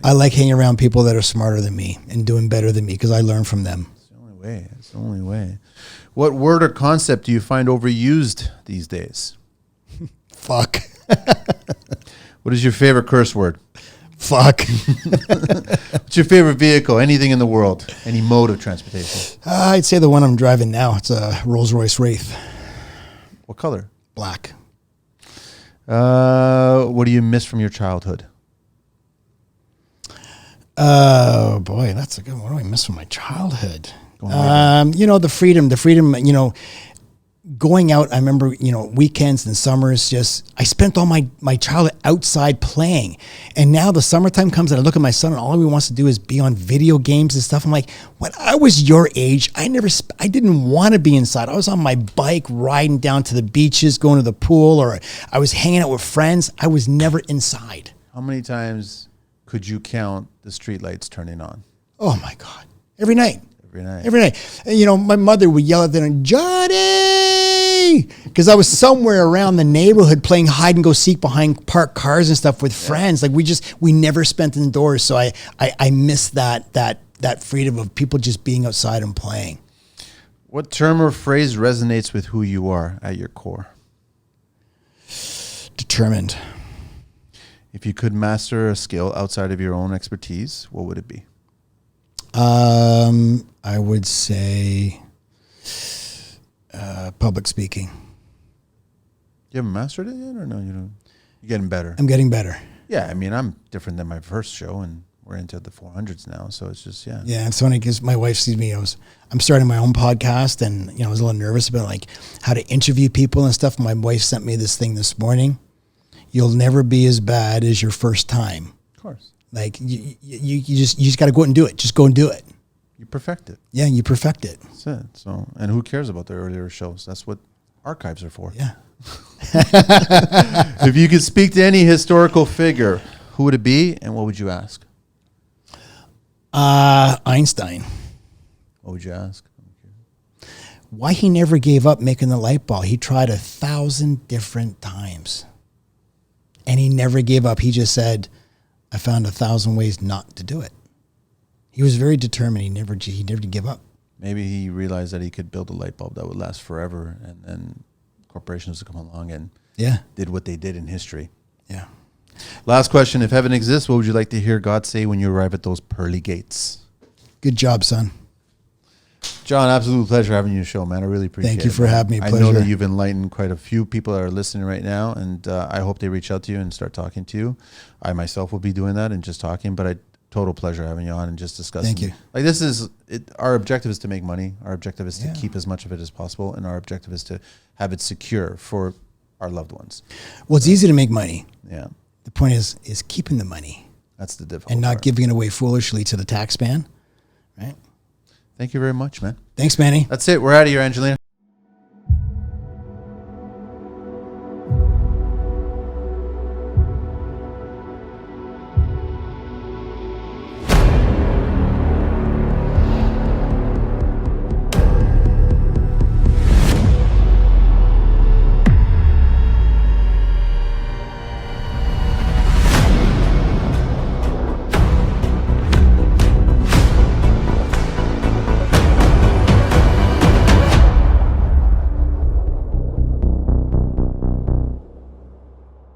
I like hanging around people that are smarter than me and doing better than me because I learn from them. It's the only way. It's the only way. What word or concept do you find overused these days? Fuck. What is your favorite curse word? Fuck. What's your favorite vehicle? Anything in the world? Any mode of transportation? I'd say the one I'm driving now. It's a Rolls-Royce Wraith. What color? Black. What do you miss from your childhood? Oh boy, that's a good one. What do I miss from my childhood? The freedom, going out. I remember, weekends and summers, I spent all my childhood outside playing. And now the summertime comes and I look at my son and all he wants to do is be on video games and stuff. I'm like, when I was your age, I didn't want to be inside. I was on my bike riding down to the beaches, going to the pool, or I was hanging out with friends. I was never inside. How many times could you count the street lights turning on? Oh my God. Every night. Every night. And, my mother would yell at them, Johnny, because I was somewhere around the neighborhood playing hide and go seek behind parked cars and stuff with friends. Like we never spent indoors. So I miss that freedom of people just being outside and playing. What term or phrase resonates with who you are at your core? Determined. If you could master a skill outside of your own expertise, what would it be? I would say public speaking. You haven't mastered it yet, or no? You don't. You're getting better. I'm getting better. Yeah, I mean, I'm different than my first show, and we're into the 400s now, so it's just Yeah, it's funny because my wife sees me. I'm starting my own podcast, and I was a little nervous about how to interview people and stuff. My wife sent me this thing this morning. You'll never be as bad as your first time. Of course. Like you just got to go out and do it. Just go and do it. You perfect it. Yeah, you perfect it. That's it. So, and who cares about the earlier shows? That's what archives are for. Yeah. If you could speak to any historical figure, who would it be, and what would you ask? Einstein. What would you ask? Why he never gave up making the light bulb. He tried 1,000 different times, and he never gave up. He just said, I found 1,000 ways not to do it. He was very determined. He never did give up. Maybe he realized that he could build a light bulb that would last forever, and then corporations would come along and did what they did in history. Yeah. Last question. If heaven exists, what would you like to hear God say when you arrive at those pearly gates? Good job, son. John, absolute pleasure having you on the show, man. I really appreciate it. Thank you for having me. I Pleasure. know that you've enlightened quite a few people that are listening right now, and I hope they reach out to you and start talking to you. I myself will be doing that and just talking, but total pleasure having you on and just discussing. Thank you. Like this is it, our objective is to make money. Our objective is to keep as much of it as possible, and our objective is to have it secure for our loved ones. Well, it's easy to make money. Yeah. The point is keeping the money That's the difficult and not part. giving it away foolishly to the tax man, right? Thank you very much, man. Thanks, Manny. That's it. We're out of here, Angelina.